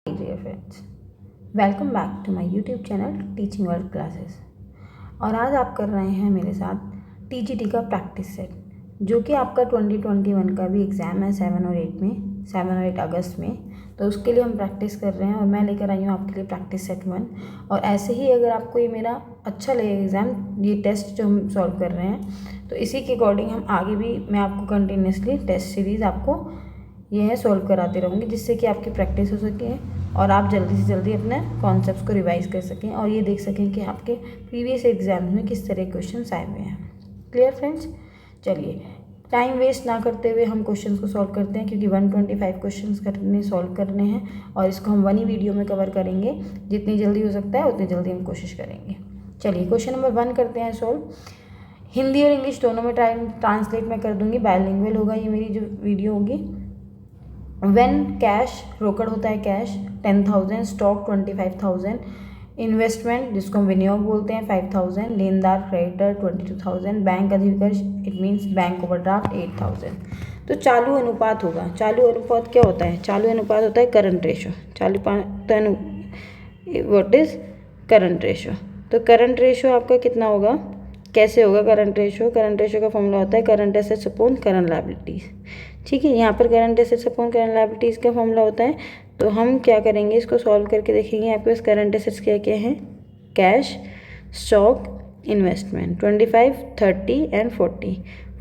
Dear friends, welcome back to my YouTube channel teaching world classes. और आज आप कर रहे हैं मेरे साथ टीजीटी का प्रैक्टिस सेट, जो कि आपका 2021 का भी एग्ज़ाम है 7 और 8 में, 7 और 8 अगस्त में। तो उसके लिए हम प्रैक्टिस कर रहे हैं और मैं लेकर आई हूँ आपके लिए प्रैक्टिस सेट 1। और ऐसे ही अगर आपको ये मेरा अच्छा लगे एग्ज़ाम, ये टेस्ट जो हम सॉल्व कर रहे हैं, तो इसी के अकॉर्डिंग हम आगे भी मैं आपको कंटिन्यूसली टेस्ट सीरीज़ आपको ये है सॉल्व कराते रहूँगी, जिससे कि आपकी प्रैक्टिस हो सके और आप जल्दी से जल्दी अपने कॉन्सेप्ट्स को रिवाइज कर सकें और ये देख सकें कि आपके प्रीवियस एग्जाम्स में किस तरह के क्वेश्चन आए हुए हैं। Clear friends? चलिए टाइम वेस्ट ना करते हुए हम क्वेश्चंस को सॉल्व करते हैं, क्योंकि 125 क्वेश्चंस सॉल्व करने हैं और इसको हम 1 ही वीडियो में कवर करेंगे। जितनी जल्दी हो सकता है उतनी जल्दी हम कोशिश करेंगे। चलिए क्वेश्चन नंबर 1 करते हैं सॉल्व। हिंदी और इंग्लिश दोनों में ट्रांसलेट मैं कर दूँगी, बायलिंगुअल होगा ये मेरी जो वीडियो होगी। वेन कैश, रोकड़ होता है कैश, 10,000, स्टॉक 25,000, इन्वेस्टमेंट जिसको हम विनियोग बोलते हैं 5,000, लेनदार क्रेडिटर 22,000, बैंक अधिविकर्ष इट मीन्स बैंक ओवरड्राफ्ट 8,000। तो चालू अनुपात होगा। चालू अनुपात क्या होता है? चालू अनुपात होता है current ratio. What is current ratio? तो करंट रेशो आपका कितना होगा? कैसे होगा करंट रेशो? करंट रेशो का फॉर्मूला होता है current assets upon current liabilities. ठीक है, यहाँ पर current assets upon current liabilities का फॉर्मूला होता है। तो हम क्या करेंगे, इसको सॉल्व करके देखेंगे। आपके पास करंट एसेट्स क्या क्या हैं? Cash, stock, investment 25, 30 and 40।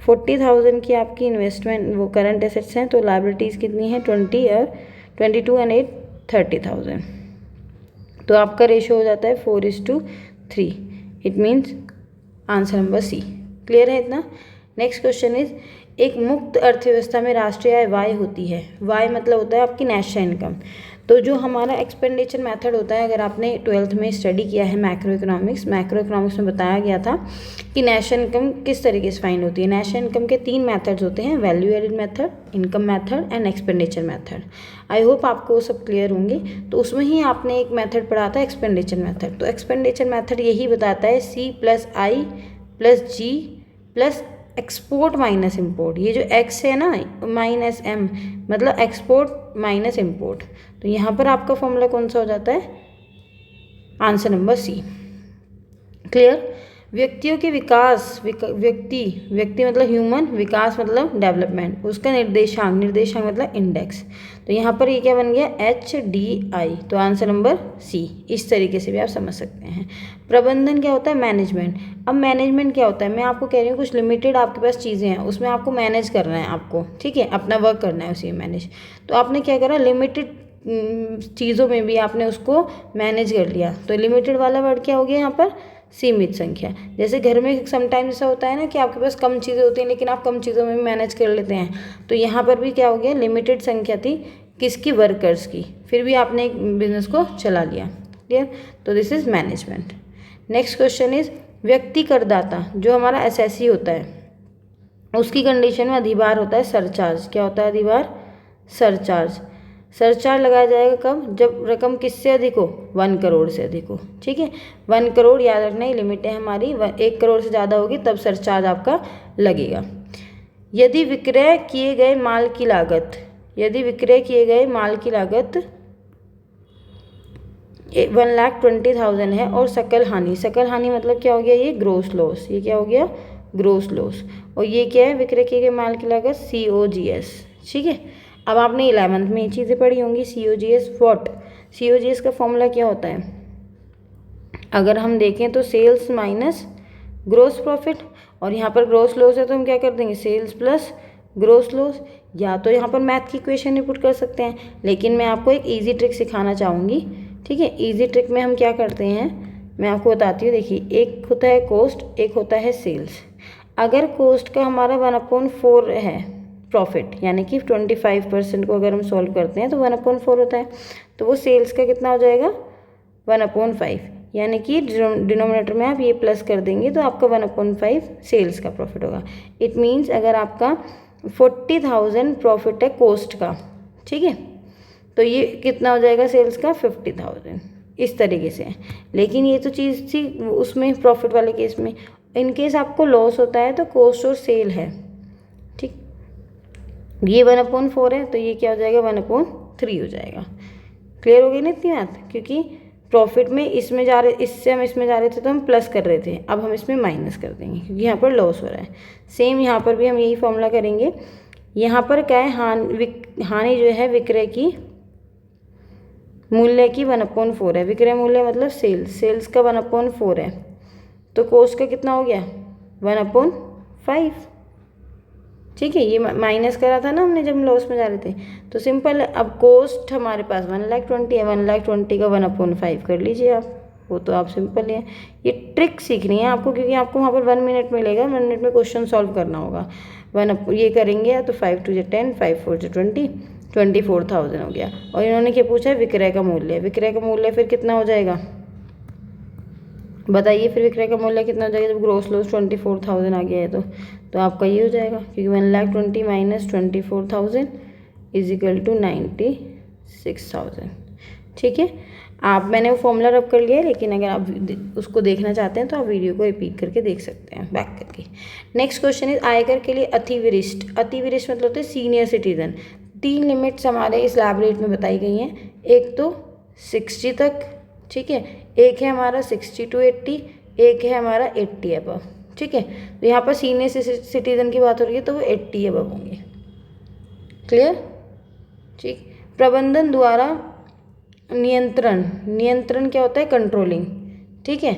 40,000 की आपकी इन्वेस्टमेंट वो करंट एसेट्स हैं, तो लायबिलिटीज़ कितनी है? 20 और 22 एंड 8 30,000। तो आपका रेशो हो जाता है 4:3। It means answer number C. Clear है इतना? नेक्स्ट क्वेश्चन इज, एक मुक्त अर्थव्यवस्था में राष्ट्रीय आय वाई होती है। वाई मतलब होता है आपकी नेशनल इनकम। तो जो हमारा एक्सपेंडिचर मेथड होता है, अगर आपने 12th में स्टडी किया है मैक्रो इकोनॉमिक्स में बताया गया था कि नेशनल इनकम किस तरीके से फाइंड होती है। नेशनल इनकम के 3 मेथड्स होते हैं, value added method, income method and expenditure method. I hope आपको वो सब क्लियर होंगे। तो उसमें ही आपने एक मेथड पढ़ा था एक्सपेंडिचर मेथड। तो एक्सपेंडिचर मेथड यही बताता है C+I + G + export minus import. ये जो एक्स है ना, -M मतलब एक्सपोर्ट माइनस इम्पोर्ट। तो यहाँ पर आपका फॉर्मूला कौन सा हो जाता है? Answer number C. क्लियर? व्यक्तियों के विकास, व्यक्ति मतलब ह्यूमन, विकास मतलब डेवलपमेंट, उसका निर्देशांक मतलब इंडेक्स। तो यहाँ पर ये क्या बन गया? HDI। तो आंसर नंबर सी। इस तरीके से भी आप समझ सकते हैं। प्रबंधन क्या होता है? मैनेजमेंट। अब मैनेजमेंट क्या होता है? मैं आपको कह रही हूँ कुछ लिमिटेड आपके पास चीज़ें हैं, उसमें आपको मैनेज करना है आपको, ठीक है, अपना वर्क करना है उसी में मैनेज। तो आपने क्या करा? लिमिटेड चीज़ों में भी आपने उसको मैनेज कर लिया। तो लिमिटेड वाला वर्ड क्या हो गया यहाँ पर? सीमित संख्या। जैसे घर में समटाइम्स ऐसा होता है ना कि आपके पास कम चीज़ें होती हैं, लेकिन आप कम चीज़ों में भी मैनेज कर लेते हैं। तो यहाँ पर भी क्या हो गया? लिमिटेड संख्या थी किसकी? वर्कर्स की, फिर भी आपने एक बिजनेस को चला लिया। क्लियर? तो this is management. Next question is, व्यक्ति करदाता जो हमारा एसएससी होता है, उसकी कंडीशन में अधिभार होता है सरचार्ज। क्या होता है अधिभार? सरचार्ज। सरचार्ज लगाया जाएगा कब? जब रकम किससे अधिक हो? 1 करोड़ से अधिक हो। ठीक है, 1 करोड़ याद रखना ही लिमिट है हमारी। 1 करोड़ से ज़्यादा होगी तब सरचार्ज आपका लगेगा। यदि विक्रय किए गए माल की लागत 1,20,000 है और सकल हानि मतलब क्या हो गया? ये ग्रोस लॉस। ये क्या हो गया? Gross loss. और ये क्या है? विक्रय किए गए माल की लागत COGS। ठीक है, अब आपने 11th में ये चीज़ें पढ़ी होंगी। COGS what? COGS का फॉर्मूला क्या होता है? अगर हम देखें तो सेल्स माइनस ग्रोस प्रॉफिट, और यहाँ पर ग्रोस लॉस है तो हम क्या कर देंगे? Sales plus gross loss. या तो यहाँ पर मैथ की इक्वेशन ही पुट कर सकते हैं, लेकिन मैं आपको एक ईजी ट्रिक सिखाना चाहूँगी। ठीक है, ईजी ट्रिक में हम क्या करते हैं मैं आपको बताती हूँ। देखिए, एक होता है कॉस्ट, एक होता है सेल्स। अगर कॉस्ट का हमारा 1/4 है प्रॉफिट, यानी कि 25% को अगर हम सॉल्व करते हैं तो 1/4 होता है, तो वो सेल्स का कितना हो जाएगा? 1/5। यानी कि डिनोमिनेटर में आप ये प्लस कर देंगे तो आपका 1/5 सेल्स का प्रॉफिट होगा। इट मीन्स अगर आपका 40,000 प्रॉफिट है कॉस्ट का, ठीक है, तो ये कितना हो जाएगा सेल्स का? 50,000। इस तरीके से। लेकिन ये तो चीज़ थी उसमें प्रॉफिट वाले केस में। इन केस आपको लॉस होता है तो कॉस्ट और सेल है। ठीक, ये 1/4 है तो ये क्या हो जाएगा? 1/3 हो जाएगा। क्लियर हो गई ना इतनी बात, क्योंकि प्रॉफिट में इसमें जा रहे, इससे हम इसमें जा रहे थे तो हम प्लस कर रहे थे, अब हम इसमें माइनस कर देंगे क्योंकि यहाँ पर लॉस हो रहा है। सेम यहाँ पर भी हम यही फॉर्मूला करेंगे। यहाँ पर क्या है, हानि जो है विक्रय की मूल्य की 1/4 है। विक्रय मूल्य मतलब सेल्स का 1/4 है, तो कॉस्ट का कितना हो गया 1/5। ठीक है, ये माइनस करा था ना हमने जब हम लॉस में जा रहे थे, तो सिंपल है। अब कॉस्ट हमारे पास 1,20,000 है, 1,20,000 का 1/5 कर लीजिए आप, वो तो आप सिंपल है। ये ट्रिक सीखनी है आपको, क्योंकि आपको वहाँ पर 1 मिनट मिलेगा, 1 मिनट में क्वेश्चन सॉल्व करना होगा। ये करेंगे तो 5 2 10, 5 4 20, 24,000 हो गया। और इन्होंने क्या पूछा है, विक्रय का मूल्य। विक्रय का मूल्य फिर कितना हो जाएगा बताइए, फिर विक्रय का मूल्य कितना हो जाएगा जब ग्रोस लॉस 24,000 आ गया है तो आपका ये हो जाएगा, क्योंकि 1,20,000 माइनस 24,000 इज इक्वल टू 96,000। ठीक है, मैंने वो फॉर्मूला रब कर लिया है, लेकिन अगर आप उसको देखना चाहते हैं तो आप वीडियो को रिपीट करके देख सकते हैं बैक करके। नेक्स्ट क्वेश्चन इज आयकर के लिए अतिवरिष्ठ। अतिवरिष्ठ मतलब होते हैं सीनियर सिटीजन। 3 लिमिट्स हमारे इस लैब रेट में बताई गई हैं। एक तो 60 तक, ठीक है, एक है हमारा 60 to 80, एक है हमारा 80 अबव। ठीक है, तो यहाँ पर सीनियर सिटीजन की बात हो रही है तो वो 80 अबव होंगे। क्लियर? ठीक। प्रबंधन द्वारा नियंत्रण क्या होता है, कंट्रोलिंग। ठीक है,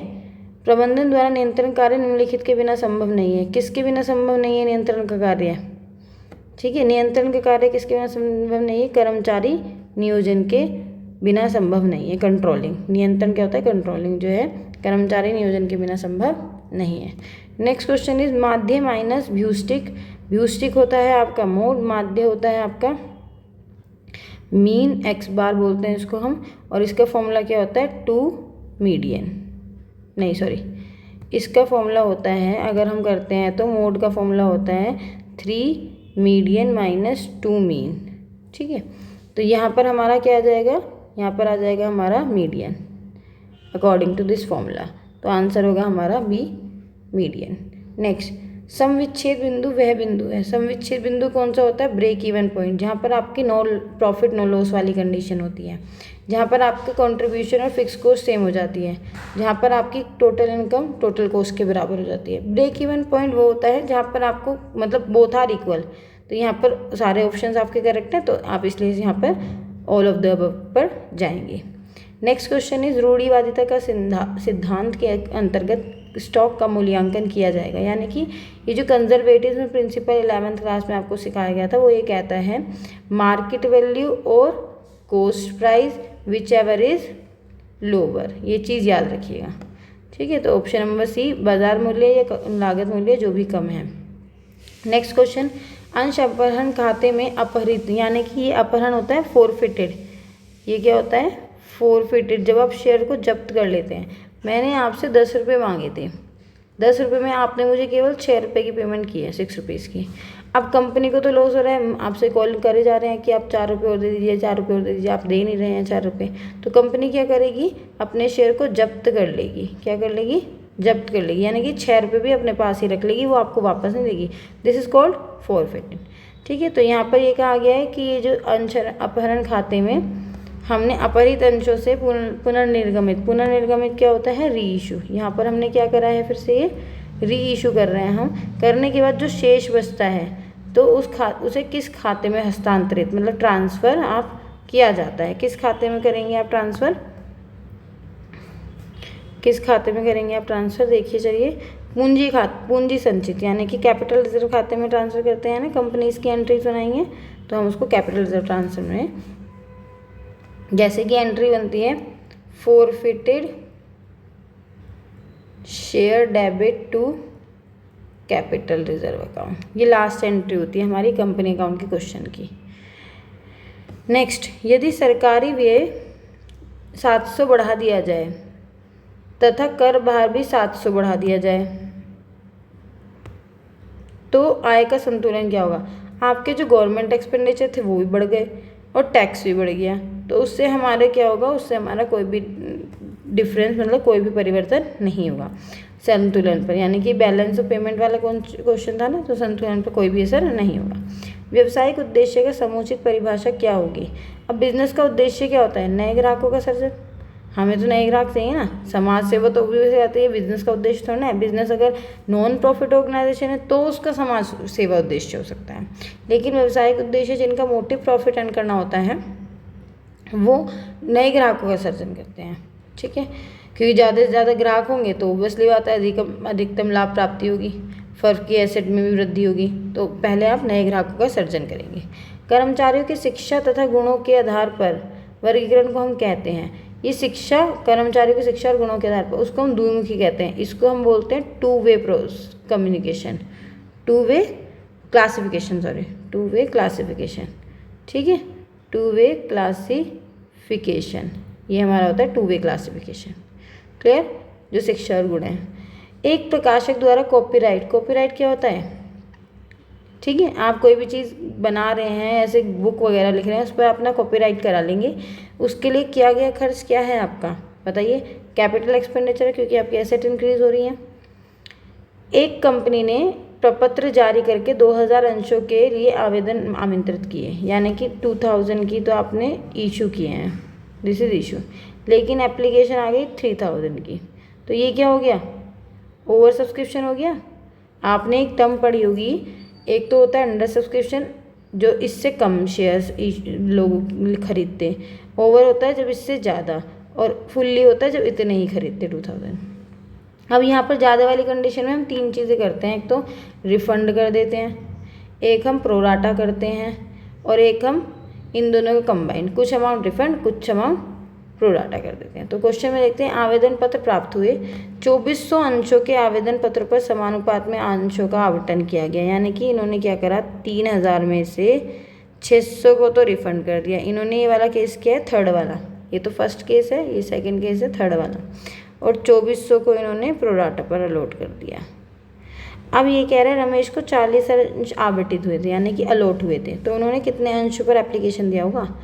प्रबंधन द्वारा नियंत्रण कार्य निम्नलिखित के बिना संभव नहीं है। किसके बिना संभव नहीं है नियंत्रण का कार्य? ठीक है, नियंत्रण का कार्य किसके बिना संभव नहीं है, कर्मचारी नियोजन के बिना संभव नहीं है। कंट्रोलिंग, नियंत्रण क्या होता है, कंट्रोलिंग जो है कर्मचारी नियोजन के बिना संभव नहीं है। नेक्स्ट क्वेश्चन इज माध्य माइनस व्यूस्टिक। व्यूस्टिक होता है आपका मोड, माध्य होता है आपका मीन, एक्स बार बोलते हैं इसको हम, और इसका फॉर्मूला क्या होता है 2 मीडियन, नहीं सॉरी, इसका फॉर्मूला होता है, अगर हम करते हैं तो मोड का फॉर्मूला होता है 3 मीडियन माइनस 2 मीन। ठीक है, तो यहाँ पर हमारा क्या आ जाएगा, यहाँ पर आ जाएगा हमारा median according to this formula, तो आंसर होगा हमारा बी मीडियन। नेक्स्ट, समविच्छेद बिंदु वह बिंदु है। समविच्छेद बिंदु कौन सा होता है, ब्रेक इवन पॉइंट, जहाँ पर आपकी नो प्रॉफिट नो लॉस वाली कंडीशन होती है, जहाँ पर आपके कंट्रीब्यूशन और फिक्स कॉस्ट सेम हो जाती है, जहाँ पर आपकी टोटल इनकम टोटल कॉस्ट के बराबर हो जाती है। ब्रेक इवन पॉइंट वो होता है जहाँ पर आपको मतलब बोथ आर इक्वल, तो यहाँ पर सारे ऑप्शंस आपके करेक्ट हैं, तो आप इसलिए यहाँ पर ऑल ऑफ द अबव पर जाएंगे। नेक्स्ट क्वेश्चन इज रूढ़िवादिता का सिद्धांत के अंतर्गत स्टॉक का मूल्यांकन किया जाएगा। यानी कि ये जो कंजर्वेटिज्म प्रिंसिपल 11th क्लास में आपको सिखाया गया था, वो ये कहता है मार्केट वैल्यू और cost price which ever is lower, ये चीज़ याद रखिएगा। ठीक है, तो ऑप्शन नंबर सी, बाजार मूल्य या लागत मूल्य जो भी कम है। नेक्स्ट क्वेश्चन, अंश अपहरण खाते में अपहरित, यानी कि ये अपहरण होता है फोरफिटेड। ये क्या होता है, फोरफिटेड, जब आप शेयर को जब्त कर लेते हैं। मैंने आपसे 10 रुपये मांगे थे, 10 रुपये में आपने मुझे केवल 6 रुपये की पेमेंट की है, 6 रुपीज़ की। अब कंपनी को तो लॉस हो रहा है, आपसे कॉल करे जा रहे हैं कि आप 4 रुपये और दे दीजिए, 4 रुपये और दे दीजिए, आप दे नहीं रहे हैं 4 रुपये, तो कंपनी क्या करेगी, अपने शेयर को जब्त कर लेगी। क्या कर लेगी, जब्त कर लेगी, यानी कि 6 रुपये भी अपने पास ही रख लेगी, वो आपको वापस नहीं देगी। This is called forfeiting. ठीक है, तो यहाँ पर ये कहा गया है कि ये जो अंश अपहरण खाते में हमने अपहरित अंशों से पुनर्निर्गमित क्या होता है, री इशू। यहाँ पर हमने क्या करा है, फिर से ये री इशू कर रहे हैं हम। करने के बाद जो शेष बचता है तो उसे किस खाते में हस्तांतरित मतलब ट्रांसफ़र आप किया जाता है। किस खाते में करेंगे आप ट्रांसफ़र, किस खाते में करेंगे आप ट्रांसफ़र, देखिए चलिए, पूंजी संचित, यानी कि कैपिटल रिजर्व खाते में ट्रांसफ़र करते हैं ना, कंपनीज की एंट्रीज बनाएंगे तो हम उसको कैपिटल रिजर्व ट्रांसफर में, जैसे कि एंट्री बनती है forfeited share debit to capital reserve account, ये लास्ट एंट्री होती है हमारी कंपनी अकाउंट के क्वेश्चन की। नेक्स्ट, यदि सरकारी व्यय 700 बढ़ा दिया जाए तथा कर भार भी 700 बढ़ा दिया जाए तो आय का संतुलन क्या होगा। आपके जो गवर्नमेंट एक्सपेंडिचर थे वो भी बढ़ गए और टैक्स भी बढ़ गया, तो उससे हमारे क्या होगा, उससे हमारा कोई भी डिफरेंस मतलब कोई भी परिवर्तन नहीं होगा संतुलन पर। यानी कि बैलेंस ऑफ पेमेंट वाला कौन क्वेश्चन था ना, तो संतुलन पर कोई भी असर नहीं होगा। व्यावसायिक उद्देश्य का समुचित परिभाषा क्या होगी? अब बिजनेस का उद्देश्य क्या होता है? नए ग्राहकों का सृजन। हमें तो नए ग्राहक चाहिए ना, समाज सेवा तो ऑब्वियसली आती है, बिजनेस का उद्देश्य थोड़ा ना है। बिजनेस अगर नॉन प्रॉफिट ऑर्गेनाइजेशन है तो उसका समाज सेवा उद्देश्य हो सकता है, लेकिन व्यावसायिक उद्देश्य जिनका मोटिव प्रॉफिट अर्न करना होता है वो नए ग्राहकों का सृजन करते हैं। ठीक है, क्योंकि ज़्यादा से ज़्यादा ग्राहक होंगे तो ऑब्वियसली बात है अधिकतम लाभ प्राप्ति होगी, फर्म की एसेट में भी वृद्धि होगी। तो पहले आप नए ग्राहकों का सृजन करेंगे। कर्मचारियों की शिक्षा तथा गुणों के आधार पर वर्गीकरण को हम कहते हैं, ये शिक्षा, कर्मचारियों की शिक्षा और गुणों के आधार पर, उसको हम द्विमुखी कहते हैं। इसको हम बोलते हैं two way communication, two way classification. ठीक है, टू वे क्लासिफिकेशन, ये हमारा होता है टू वे क्लासिफिकेशन। क्लियर? जो शिक्षा और गुण है। एक प्रकाशक द्वारा कॉपीराइट क्या होता है? ठीक है, आप कोई भी चीज़ बना रहे हैं, ऐसे बुक वगैरह लिख रहे हैं, उस पर अपना कॉपीराइट करा लेंगे। उसके लिए किया गया खर्च क्या है आपका? बताइए। कैपिटल एक्सपेंडिचर है, क्योंकि आपकी एसेट इंक्रीज हो रही है। एक कंपनी ने प्रपत्र जारी करके 2000 अंशों के लिए आवेदन आमंत्रित किए, यानी कि 2000 की तो आपने इशू किए हैं, दिस इज इशू, लेकिन एप्लीकेशन आ गई 3000 की, तो ये क्या हो गया? ओवर सब्सक्रिप्शन हो गया। आपने एक टर्म पढ़ी होगी, एक तो होता है अंडर सब्सक्रिप्शन, जो इससे कम शेयर्स लोग खरीदते, ओवर होता है जब इससे ज़्यादा, और फुल्ली होता है जब इतने ही खरीदते 2000। अब यहाँ पर ज़्यादा वाली कंडीशन में हम 3 चीज़ें करते हैं। एक तो रिफंड कर देते हैं, एक हम प्रोराटा करते हैं, और एक हम इन दोनों को कंबाइन, कुछ अमाउंट रिफंड, कुछ अमाउंट प्रोराटा कर देते हैं। तो क्वेश्चन में देखते हैं, आवेदन पत्र प्राप्त हुए, 2400 अंशों के आवेदन पत्र पर समानुपात में अंशों का आवंटन किया गया, यानी कि इन्होंने क्या करा, 3000 में से 600 को तो रिफंड कर दिया। इन्होंने ये वाला केस किया है, थर्ड वाला, ये तो फर्स्ट केस है, ये सेकेंड केस है, थर्ड वाला, और 2400 को इन्होंने प्रोराटा पर अलॉट कर दिया। अब ये कह रहे हैं रमेश को 40 अंश आवंटित हुए थे, यानी कि अलॉट हुए थे, तो उन्होंने कितने अंशों पर एप्लीकेशन दिया होगा?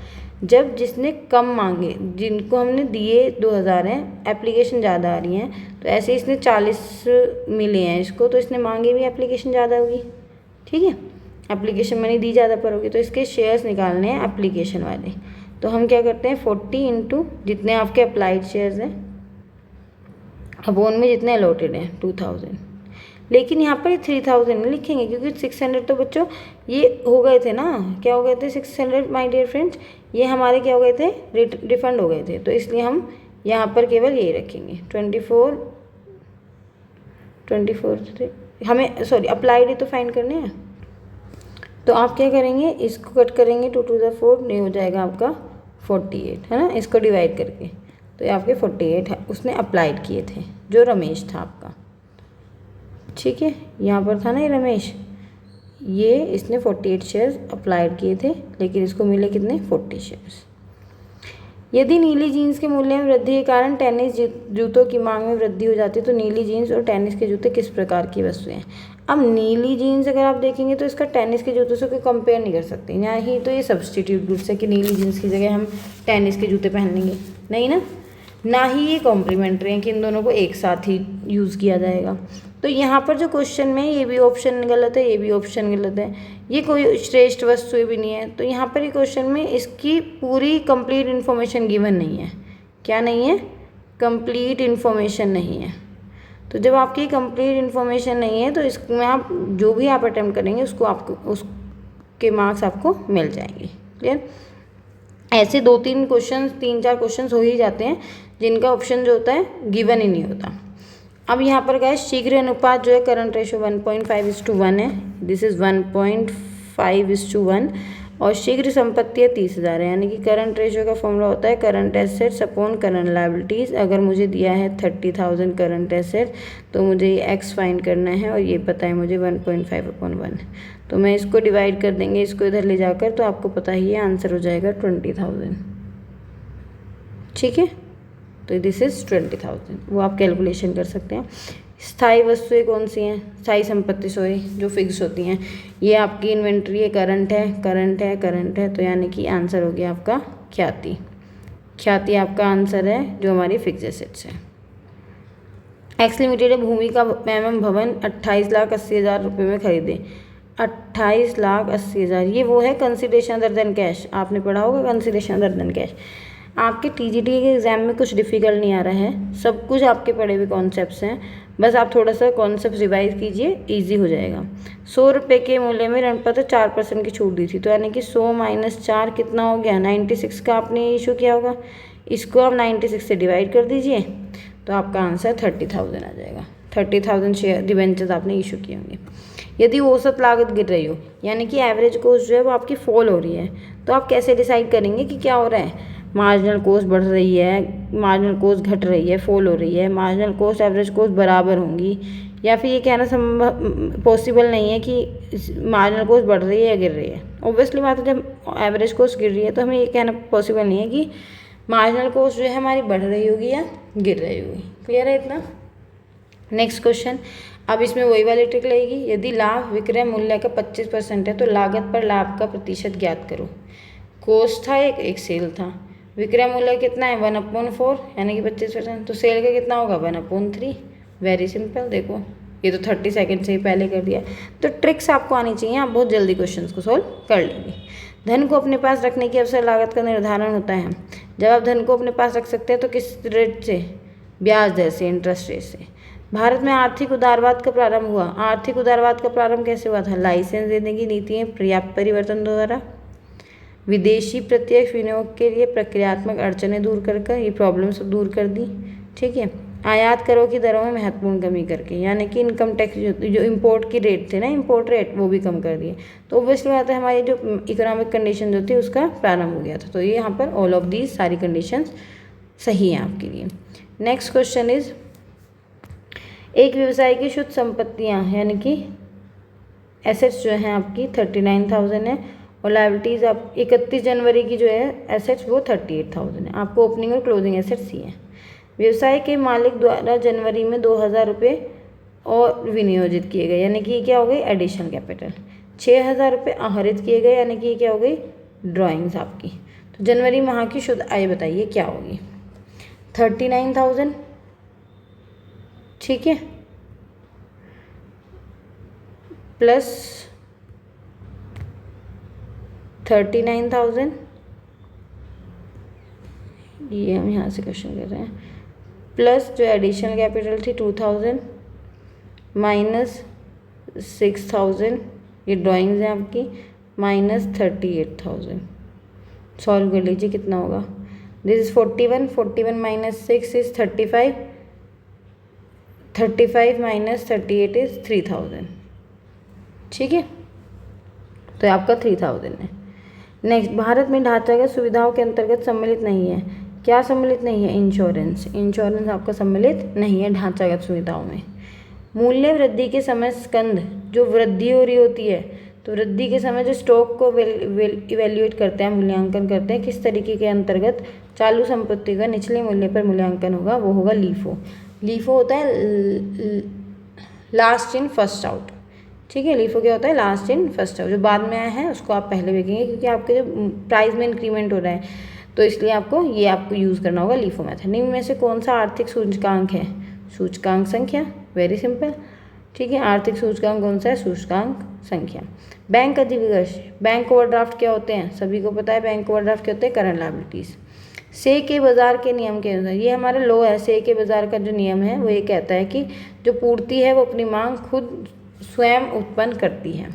जब जिसने कम मांगे, जिनको हमने दिए 2000 हैं, एप्लीकेशन ज़्यादा आ रही हैं, तो ऐसे इसने 40 मिले हैं इसको, तो इसने मांगे भी एप्लीकेशन ज़्यादा होगी। ठीक है, एप्लीकेशन मनी दी ज़्यादा पर होगी, तो इसके शेयर्स निकालने हैं एप्लीकेशन वाले। तो हम क्या करते हैं, 40 इंटू जितने आपके अप्लाइड शेयर्स हैं अपॉन में जितने अलॉटेड हैं 2000। लेकिन यहाँ पर 3000 नहीं लिखेंगे, क्योंकि 600 तो बच्चों ये हो गए थे ना, क्या हो गए थे 600 माय डियर फ्रेंड्स, ये हमारे क्या हो गए थे, रिफंड हो गए थे, तो इसलिए हम यहाँ पर केवल यही रखेंगे 24 हमें सॉरी अप्लाइड ही तो फाइंड करने हैं। तो आप क्या करेंगे, इसको कट करेंगे 2 to the 4, नहीं हो जाएगा आपका 48, है ना, इसको डिवाइड करके, तो ये आपके 48 है, उसने अप्लाइड किए थे, जो रमेश था आपका। ठीक है, यहाँ पर था ना ये रमेश, ये इसने 48 शेयर्स अप्लाइड किए थे, लेकिन इसको मिले कितने, 40 शेयर्स। यदि नीली जीन्स के मूल्य में वृद्धि के कारण टेनिस जूतों की मांग में वृद्धि हो जाती है, तो नीली जीन्स और टेनिस के जूते किस प्रकार की वस्तुएं हैं? अब नीली जीन्स अगर आप देखेंगे तो इसका टेनिस के जूतों से कोई कंपेयर नहीं कर सकते, ना ही तो ये सब्सटीट्यूट गुड्स है कि नीली जीन्स की जगह हम टेनिस के जूते पहन लेंगे, नहीं ना ही ये कॉम्प्लीमेंट्री हैं कि इन दोनों को एक साथ ही यूज़ किया जाएगा। तो यहाँ पर जो क्वेश्चन में ये भी ऑप्शन गलत है, ये भी ऑप्शन गलत है, ये कोई श्रेष्ठ वस्तु भी नहीं है, तो यहाँ पर ये क्वेश्चन में इसकी पूरी कंप्लीट इन्फॉर्मेशन गिवन नहीं है। क्या नहीं है? कंप्लीट इन्फॉर्मेशन नहीं है। तो जब आपकी कंप्लीट इन्फॉर्मेशन नहीं है तो इसमें आप जो भी आप अटेम्प्ट करेंगे उसको आपको उसके मार्क्स आपको मिल जाएंगे। क्लियर? ऐसे 2-3 क्वेश्चन, 3-4 क्वेश्चन हो ही जाते हैं जिनका ऑप्शन जो होता है गिवन ही नहीं होता। अब यहाँ पर गाइस शीघ्र अनुपात जो है करंट रेशो 1.5:1 है, दिस इज़ 1.5:1, और शीघ्र संपत्ति है 30,000 है, यानी कि करंट रेशो का फॉर्मूला होता है current assets upon current liabilities. अगर मुझे दिया है 30,000 करंट एसेट तो मुझे ये एक्स फाइंड करना है, और ये पता है मुझे 1.5/1, तो मैं इसको डिवाइड कर देंगे इसको इधर ले जाकर, तो आपको पता ही है आंसर हो जाएगा 20,000। ठीक है, तो दिस इज़ 20,000, वो आप कैलकुलेशन कर सकते हैं। स्थायी वस्तुएं कौन सी हैं? स्थायी संपत्ति जो फिक्स होती हैं, ये आपकी इन्वेंट्री है, करंट है, तो यानी कि आंसर हो गया आपका ख्याति आपका आंसर है, जो हमारी फिक्स एसेट्स है। एक्स लिमिटेड भूमि का एवं भवन 28,80,000 रुपये में खरीदे। 28,80,000। ये वो है कंसिडरेशन अदर देन कैश, आपने पढ़ा होगा कंसिडरेशन अदर देन कैश। आपके टीजीटी के एग्ज़ाम में कुछ डिफ़िकल्ट नहीं आ रहा है, सब कुछ आपके पढ़े हुए कॉन्सेप्ट्स हैं, बस आप थोड़ा सा कॉन्सेप्ट रिवाइज कीजिए, इजी हो जाएगा। 100 रुपये के मूल्य में ऋणपत्र 4% की छूट दी थी, तो यानी कि 100 माइनस 4 कितना हो गया, 96 का आपने इशू किया होगा। इसको आप 96 से डिवाइड कर दीजिए तो आपका आंसर 30,000 आ जाएगा। 30,000 शेयर डिबेंचर्स आपने इशू किए होंगे। यदि औसत लागत गिर रही हो, यानी कि एवरेज कॉस्ट जो है वो आपकी फॉल हो रही है, तो आप कैसे डिसाइड करेंगे कि क्या हो रहा है, मार्जिनल कॉस्ट बढ़ रही है, मार्जिनल कॉस्ट घट रही है, फॉल हो रही है, मार्जिनल कॉस्ट एवरेज कॉस्ट बराबर होंगी, या फिर ये कहना संभव पॉसिबल नहीं है कि मार्जिनल कॉस्ट बढ़ रही है या गिर रही है। ऑब्वियसली बात है, जब एवरेज कॉस्ट गिर रही है तो हमें ये कहना पॉसिबल नहीं है कि मार्जिनल कॉस्ट जो है हमारी बढ़ रही होगी या गिर रही होगी। क्लियर है इतना? Next question. अब इसमें वही वाली ट्रिक लगेगी। यदि लाभ विक्रय मूल्य का 25% है तो लागत पर लाभ का प्रतिशत ज्ञात करो। कॉस्ट था एक सेल था, विक्रय मूल्य कितना है 1/4 यानी कि 25%, तो सेल का कितना होगा 1/3। Very simple. देखो ये तो 30 सेकेंड से ही पहले कर दिया। तो ट्रिक्स आपको आनी चाहिए, आप बहुत जल्दी क्वेश्चन को सोल्व कर लेंगे। धन को अपने पास रखने की अवसर लागत का निर्धारण होता है। जब आप धन को अपने पास रख सकते हैं तो किस रेट से, ब्याज दर से, इंटरेस्ट रेट से। भारत में आर्थिक उदारवाद का प्रारंभ हुआ। आर्थिक उदारवाद का प्रारंभ कैसे हुआ था? लाइसेंस देने की नीति में पर्याप्त परिवर्तन द्वारा, विदेशी प्रत्यक्ष विनियोग के लिए प्रक्रियात्मक अड़चनें दूर कर ये प्रॉब्लम सब दूर कर दी। ठीक है। आयात करों की दरों में महत्वपूर्ण कमी करके, यानी कि इनकम टैक्स जो इम्पोर्ट की रेट थे ना, इम्पोर्ट रेट वो भी कम कर दिए। तो ऑब्वियसली बात है हमारी जो इकोनॉमिक कंडीशन जो थी उसका प्रारंभ हो गया था। तो ये यहाँ पर ऑल ऑफ दीज सारी कंडीशंस सही हैं आपके लिए। नेक्स्ट क्वेश्चन इज, एक व्यवसाय की शुद्ध संपत्तियाँ यानी कि एसेट्स जो हैं आपकी 39,000 है, और लायबिलिटीज़ आप 31 जनवरी की जो है एसेट्स वो 38,000 है। आपको ओपनिंग और क्लोजिंग एसेट्स ही है। व्यवसाय के मालिक द्वारा जनवरी में 2,000 रुपये और विनियोजित किए गए, यानी कि ये क्या हो गई एडिशनल कैपिटल। 6,000 रुपये आहरित किए गए, यानी कि ये क्या हो गई ड्राइंग्स आपकी। तो जनवरी माह की शुद्ध आय बताइए क्या होगी? 39,000। ठीक है, प्लस 39,000, ये हम यहाँ से क्वेश्चन कर रहे हैं, प्लस जो एडिशनल कैपिटल थी 2,000 माइनस 6,000, ये ड्राइंग्स हैं आपकी, माइनस 38,000। सॉल्व कर लीजिए कितना होगा। This is 41 minus 6 is 35, 35 minus 38 is 3,000। ठीक है, तो आपका 3,000 है। नेक्स्ट, भारत में ढांचागत सुविधाओं के अंतर्गत सम्मिलित नहीं है। क्या सम्मिलित नहीं है? इंश्योरेंस। इंश्योरेंस आपका सम्मिलित नहीं है ढांचागत सुविधाओं में। मूल्य वृद्धि के समय स्कंद, जो वृद्धि हो रही होती है तो वृद्धि के समय जो स्टॉक को इवेल्युएट करते हैं, मूल्यांकन करते हैं, किस तरीके के अंतर्गत चालू संपत्ति का निचले मूल्य पर मूल्यांकन होगा, वो होगा लीफो। लीफो होता है लास्ट इन फर्स्ट आउट। ठीक है, लीफो क्या होता है? Last in first out. जो बाद में आया है उसको आप पहले बेचेंगे, क्योंकि आपके जो प्राइस में इंक्रीमेंट हो रहा है, तो इसलिए आपको यूज़ करना होगा लीफो मेथड। निम्न में से कौन सा आर्थिक सूचकांक है? सूचकांक संख्या। Very simple. ठीक है, आर्थिक सूचकांक कौन सा है? सूचकांक संख्या। बैंक अधिविकर्ष, बैंक ओवरड्राफ्ट क्या होते हैं? सभी को पता है बैंक ओवरड्राफ्ट क्या होते हैं? Current liabilities. से के बाजार के नियम के अनुसार, ये हमारा लॉ है, से के बाजार का जो नियम है वो ये कहता है कि जो पूर्ति है वो अपनी मांग खुद स्वयं उत्पन्न करती है।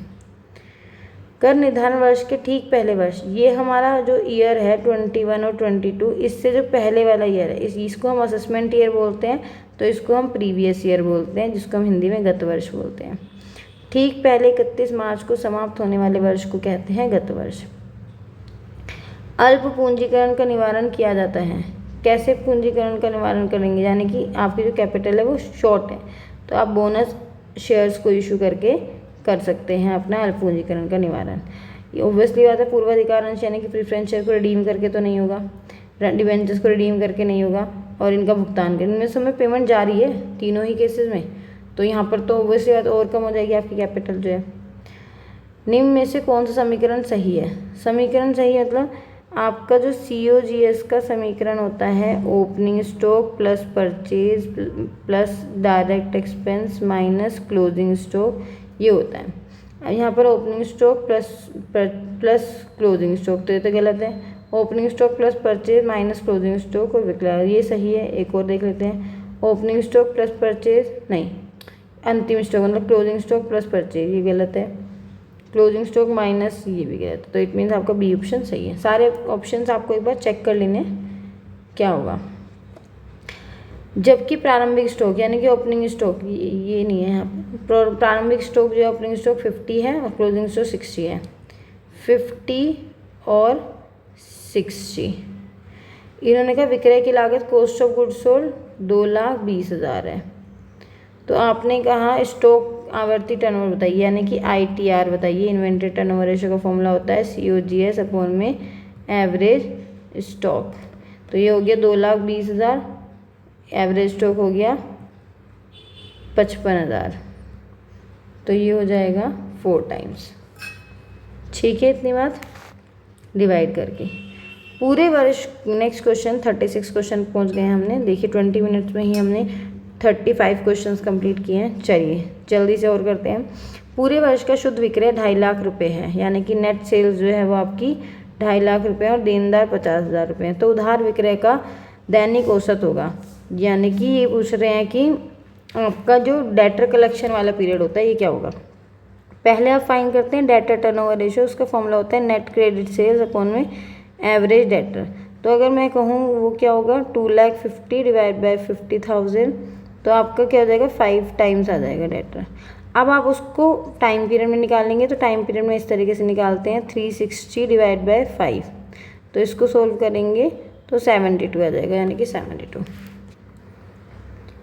कर निर्धारण वर्ष के ठीक पहले वर्ष, ये हमारा जो ईयर है 21 और 22, इससे जो पहले वाला ईयर है इसको हम असेसमेंट ईयर बोलते हैं, तो इसको हम प्रीवियस ईयर बोलते हैं, जिसको हम हिंदी में गत वर्ष बोलते हैं। ठीक पहले 31 मार्च को समाप्त होने वाले वर्ष को कहते हैं गत वर्ष। अल्प पूंजीकरण का निवारण किया जाता है। कैसे पूंजीकरण का निवारण करेंगे? यानी कि आपकी जो कैपिटल है वो शॉर्ट है, तो आप बोनस शेयर्स को इशू करके कर सकते हैं अपना अल्प पूंजीकरण का निवारण। ये ऑब्वियसली बात है, पूर्वाधिकार अंश यानी कि प्रेफरेंस शेयर को रिडीम करके तो नहीं होगा, डिबेंचर्स को रिडीम करके नहीं होगा, और इनका भुगतान करने में समय पेमेंट जारी है तीनों ही केसेस में, तो यहाँ पर तो ऑब्वियसली बात और कम हो जाएगी आपकी कैपिटल जो है। निम्न में से कौन सा समीकरण सही है? समीकरण सही मतलब आपका जो COGS का समीकरण होता है, opening stock plus purchase plus direct expense minus closing stock, ये होता है। अब यहाँ पर opening stock plus closing stock, तो ये तो गलत है। Opening stock plus purchase minus closing stock और विक्रय, ये सही है। एक और देख लेते हैं, ओपनिंग स्टॉक प्लस परचेज, नहीं अंतिम स्टॉक मतलब क्लोजिंग स्टॉक प्लस परचेज, ये गलत है। क्लोजिंग स्टॉक माइनस, ये भी गलत है। तो इट मीन्स आपका बी ऑप्शन सही है। सारे ऑप्शंस आपको एक बार चेक कर लेने क्या होगा। जबकि प्रारंभिक स्टॉक यानी कि ओपनिंग स्टॉक ये नहीं है यहाँ पर, प्रारंभिक स्टॉक जो है ओपनिंग स्टॉक 50 है और क्लोजिंग स्टॉक 60 है। 50 और 60, इन्होंने कहा विक्रय की लागत कॉस्ट ऑफ गुड्स सोल्ड 2,20,000 है। तो आपने कहा स्टॉक आवर्ती टर्नओवर बताइए यानी कि ITR बताइए। इन्वेंट्री टर्नओवर रेशियो का फॉर्मूला होता है COGS अपॉन में एवरेज स्टॉक। तो ये हो गया 2,20,000, एवरेज स्टॉक हो गया 55,000, तो ये हो जाएगा 4 टाइम्स। ठीक है, इतनी बात डिवाइड करके पूरे वर्ष। नेक्स्ट क्वेश्चन 36 क्वेश्चन पहुंच गए हमने। देखिए 20 मिनट्स में ही हमने 35 क्वेश्चंस कंप्लीट किए हैं। चलिए जल्दी से और करते हैं। पूरे वर्ष का शुद्ध विक्रय 2.5 लाख रुपए है, यानी कि नेट सेल्स जो है वो आपकी 2.5 लाख रुपए और देनदार 50,000 रुपये हैं। तो उधार विक्रय का दैनिक औसत होगा, यानी कि ये पूछ रहे हैं कि आपका जो डेटर कलेक्शन वाला पीरियड होता है ये क्या होगा। पहले आप फाइंड करते हैं डेटर टर्नओवर रेशियो, उसका फॉर्मूला होता है नेट क्रेडिट सेल्स अपॉन में एवरेज डेटर। तो अगर मैं कहूँ वो क्या होगा 2,50,000 डिवाइड बाई 50,000, तो आपका क्या हो जाएगा 5 टाइम्स आ जाएगा डेटर। अब आप उसको टाइम पीरियड में निकालेंगे, तो टाइम पीरियड में इस तरीके से निकालते हैं 360 डिवाइड बाई 5, तो इसको सोल्व करेंगे तो 72 आ जाएगा, यानी कि 72।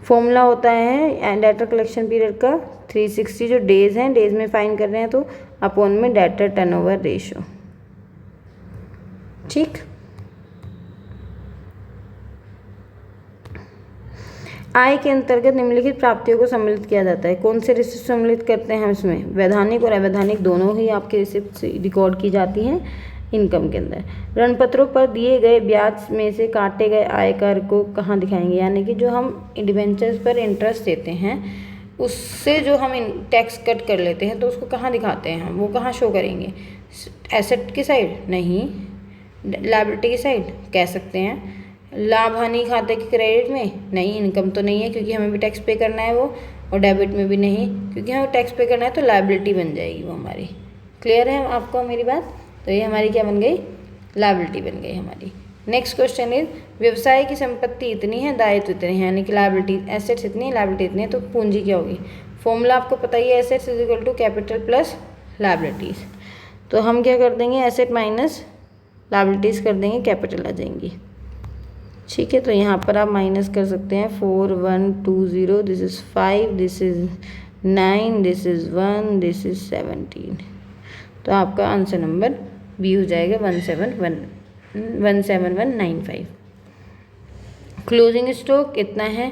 फॉर्मूला होता है डेटर कलेक्शन पीरियड का 360 जो डेज हैं, डेज में फाइंड कर रहे हैं तो अपॉन में डेटर टर्नओवर रेशियो। ठीक, आय के अंतर्गत निम्नलिखित प्राप्तियों को सम्मिलित किया जाता है। कौन से रिसिप्ट सम्मिलित करते हैं हम इसमें, वैधानिक और अवैधानिक दोनों ही आपके रिसिप्ट रिकॉर्ड की जाती हैं इनकम के अंदर। ऋणपत्रों पर दिए गए ब्याज में से काटे गए आयकर को कहाँ दिखाएंगे, यानी कि जो हम डिबेंचर्स पर इंटरेस्ट देते हैं उससे जो हम टैक्स कट कर लेते हैं तो उसको कहाँ दिखाते हैं हम, वो कहाँ शो करेंगे, एसेट की साइड नहीं, लायबिलिटी की साइड कह सकते हैं, लाभ हानि खाते के क्रेडिट में नहीं, इनकम तो नहीं है क्योंकि हमें भी टैक्स पे करना है वो, और डेबिट में भी नहीं क्योंकि हमें टैक्स पे करना है, तो लायबिलिटी बन जाएगी वो हमारी। क्लियर है आपको मेरी बात। तो ये हमारी क्या बन गई, लायबिलिटी बन गई हमारी। नेक्स्ट क्वेश्चन इज व्यवसाय की संपत्ति इतनी है, दायित्व इतने हैं, यानी कि लायबिलिटी एसेट्स इतनी है, लायबिलिटी इतनी है, तो पूंजी क्या होगी। फॉर्मूला आपको पता ही है, assets is equal to capital plus liabilities. तो हम क्या कर देंगे, एसेट माइनस लायबिलिटीज कर देंगे, कैपिटल आ जाएंगी। ठीक है, तो यहाँ पर आप माइनस कर सकते हैं 4120, this is 5, this is 9, this is 1, this is 17। तो आपका आंसर नंबर बी हो जाएगा 17195। क्लोजिंग स्टॉक इतना है,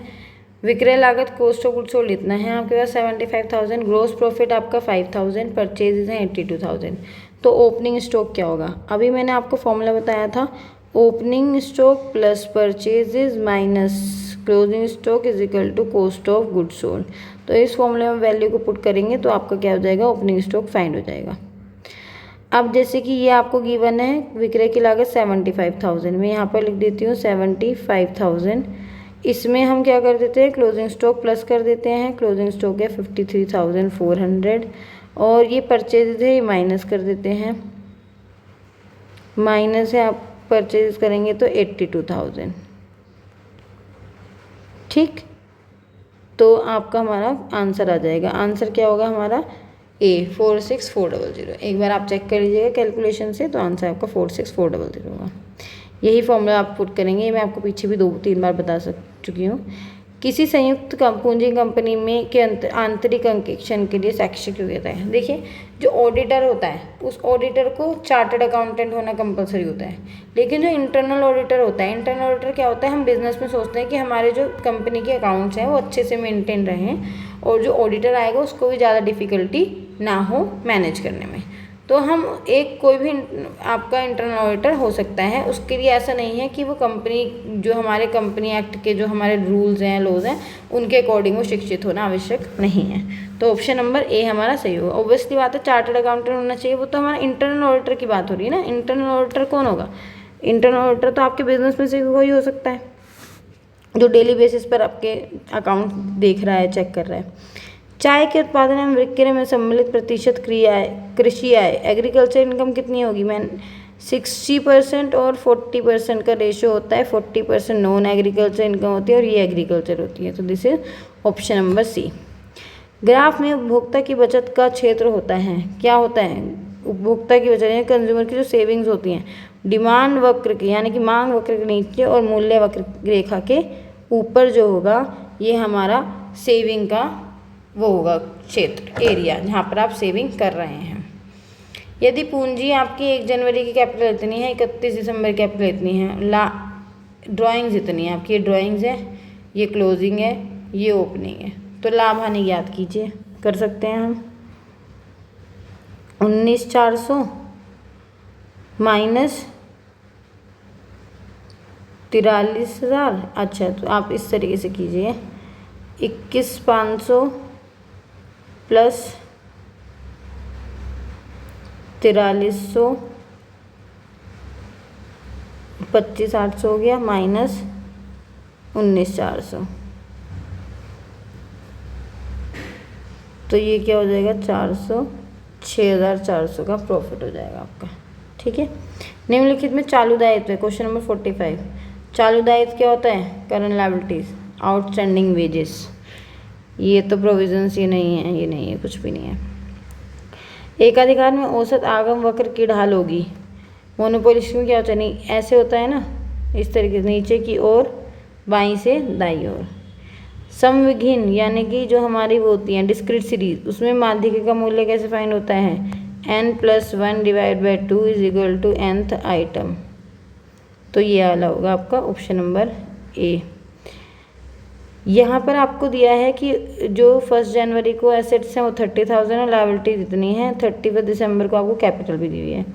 विक्रय लागत कॉस्ट ऑफ गुड्स सोल्ड इतना है आपके पास 75,000, ग्रोस प्रॉफिट आपका 5,000, परचेजेज हैं 82,000। तो ओपनिंग स्टॉक क्या होगा, अभी मैंने आपको फॉर्मूला बताया था, opening stock plus purchases minus closing stock is equal to cost of goods sold. तो इस फॉर्मूले में वैल्यू को पुट करेंगे तो आपका क्या हो जाएगा, ओपनिंग स्टॉक फाइंड हो जाएगा। अब जैसे कि ये आपको गिवन है विक्रय की लागत 75,000, मैं यहाँ पर लिख देती हूँ 75,000। इसमें हम क्या कर देते हैं, क्लोजिंग स्टॉक प्लस कर देते हैं, क्लोजिंग स्टॉक है 53,400, और ये परचेज है ये माइनस कर देते हैं, माइनस है आप परचेज करेंगे तो 82,000। ठीक, तो आपका हमारा आंसर आ जाएगा। आंसर क्या होगा हमारा, A 46400। एक बार आप चेक कर लीजिएगा कैलकुलेशन से, तो आंसर आपका 46400 होगा। यही फॉर्मूला आप पुट करेंगे, मैं आपको पीछे भी 2-3 बार बता चुकी हूँ। किसी संयुक्त पूंजी कंपनी में के आंतरिक अंकेक्षण के लिए शैक्षिक योग्यता है। देखिए जो ऑडिटर होता है उस ऑडिटर को चार्टर्ड अकाउंटेंट होना कंपलसरी होता है, लेकिन जो इंटरनल ऑडिटर होता है, इंटरनल ऑडिटर क्या होता है, हम बिजनेस में सोचते हैं कि हमारे जो कंपनी के अकाउंट्स हैं वो अच्छे से मेंटेन रहें और जो ऑडिटर आएगा उसको भी ज़्यादा डिफिकल्टी ना हो मैनेज करने में। तो हम एक कोई भी आपका इंटरनल ऑडिटर हो सकता है, उसके लिए ऐसा नहीं है कि वो कंपनी जो हमारे कंपनी एक्ट के जो हमारे रूल्स हैं लॉज हैं उनके अकॉर्डिंग वो शिक्षित होना आवश्यक नहीं है। तो ऑप्शन नंबर ए हमारा सही होगा। ऑब्वियसली बात है चार्टर्ड अकाउंटेंट होना चाहिए, वो तो हमारा इंटरनल ऑडिटर की बात हो रही है ना। इंटरनल ऑडिटर कौन होगा? इंटरनल ऑडिटर तो आपके बिजनेस में से कोई हो सकता है जो डेली बेसिस पर आपके अकाउंट देख रहा है, चेक कर रहा है। चाय के उत्पादन एवं विक्रय में सम्मिलित प्रतिशत कृषि आय एग्रीकल्चर इनकम कितनी होगी? मैन 60% और 40% का रेशियो होता है। 40% नॉन एग्रीकल्चर इनकम होती है और ये एग्रीकल्चर होती है। तो this is option number C. Graph में उपभोक्ता की बचत का क्षेत्र होता है। क्या होता है? उपभोक्ता की बचत यानी कंज्यूमर की जो सेविंग्स होती हैं डिमांड वक्र के यानी कि मांग वक्र के नीचे और मूल्य वक्र रेखा के ऊपर जो होगा ये हमारा सेविंग का वो होगा क्षेत्र, एरिया, जहाँ पर आप सेविंग कर रहे हैं। यदि पूंजी आपकी 1 जनवरी की कैपिटल इतनी है, 31 दिसंबर कैपिटल इतनी है, ड्राइंग्स इतनी है आपकी, ये ड्राइंग्स है, ये क्लोजिंग है, ये ओपनिंग है, तो लाभ हानि ज्ञात कीजिए। कर सकते हैं हम 19,400 माइनस 43,000। अच्छा तो आप इस तरीके से कीजिए 21,500 प्लस 4300 25,800 हो गया माइनस 19,400, तो ये क्या हो जाएगा 400, 6,400 का प्रॉफिट हो जाएगा आपका। ठीक है। निम्नलिखित में चालू दायित्व है, क्वेश्चन नंबर 45। चालू दायित्व क्या होता है? Current liabilities, outstanding wages. ये तो प्रोविजंस, ये नहीं है, ये नहीं है, कुछ भी नहीं है। एकाधिकार में औसत आगम वक्र की ढाल होगी। मोनोपोलिस्ट में क्या होता है? नहीं ऐसे होता है ना, इस तरीके से नीचे की ओर बाईं से दाईं ओर। समविघन यानी कि जो हमारी वो होती हैं डिस्क्रीट सीरीज, उसमें माध्यिका का मूल्य कैसे फाइंड होता है? n+1 divide by 2 is equal to nth item. तो ये वाला होगा आपका ऑप्शन नंबर ए। यहाँ पर आपको दिया है कि जो 1 जनवरी को एसेट्स हैं वो 30,000 और लायबिलिटी जितनी है, 31 दिसंबर को आपको कैपिटल भी दी हुई है।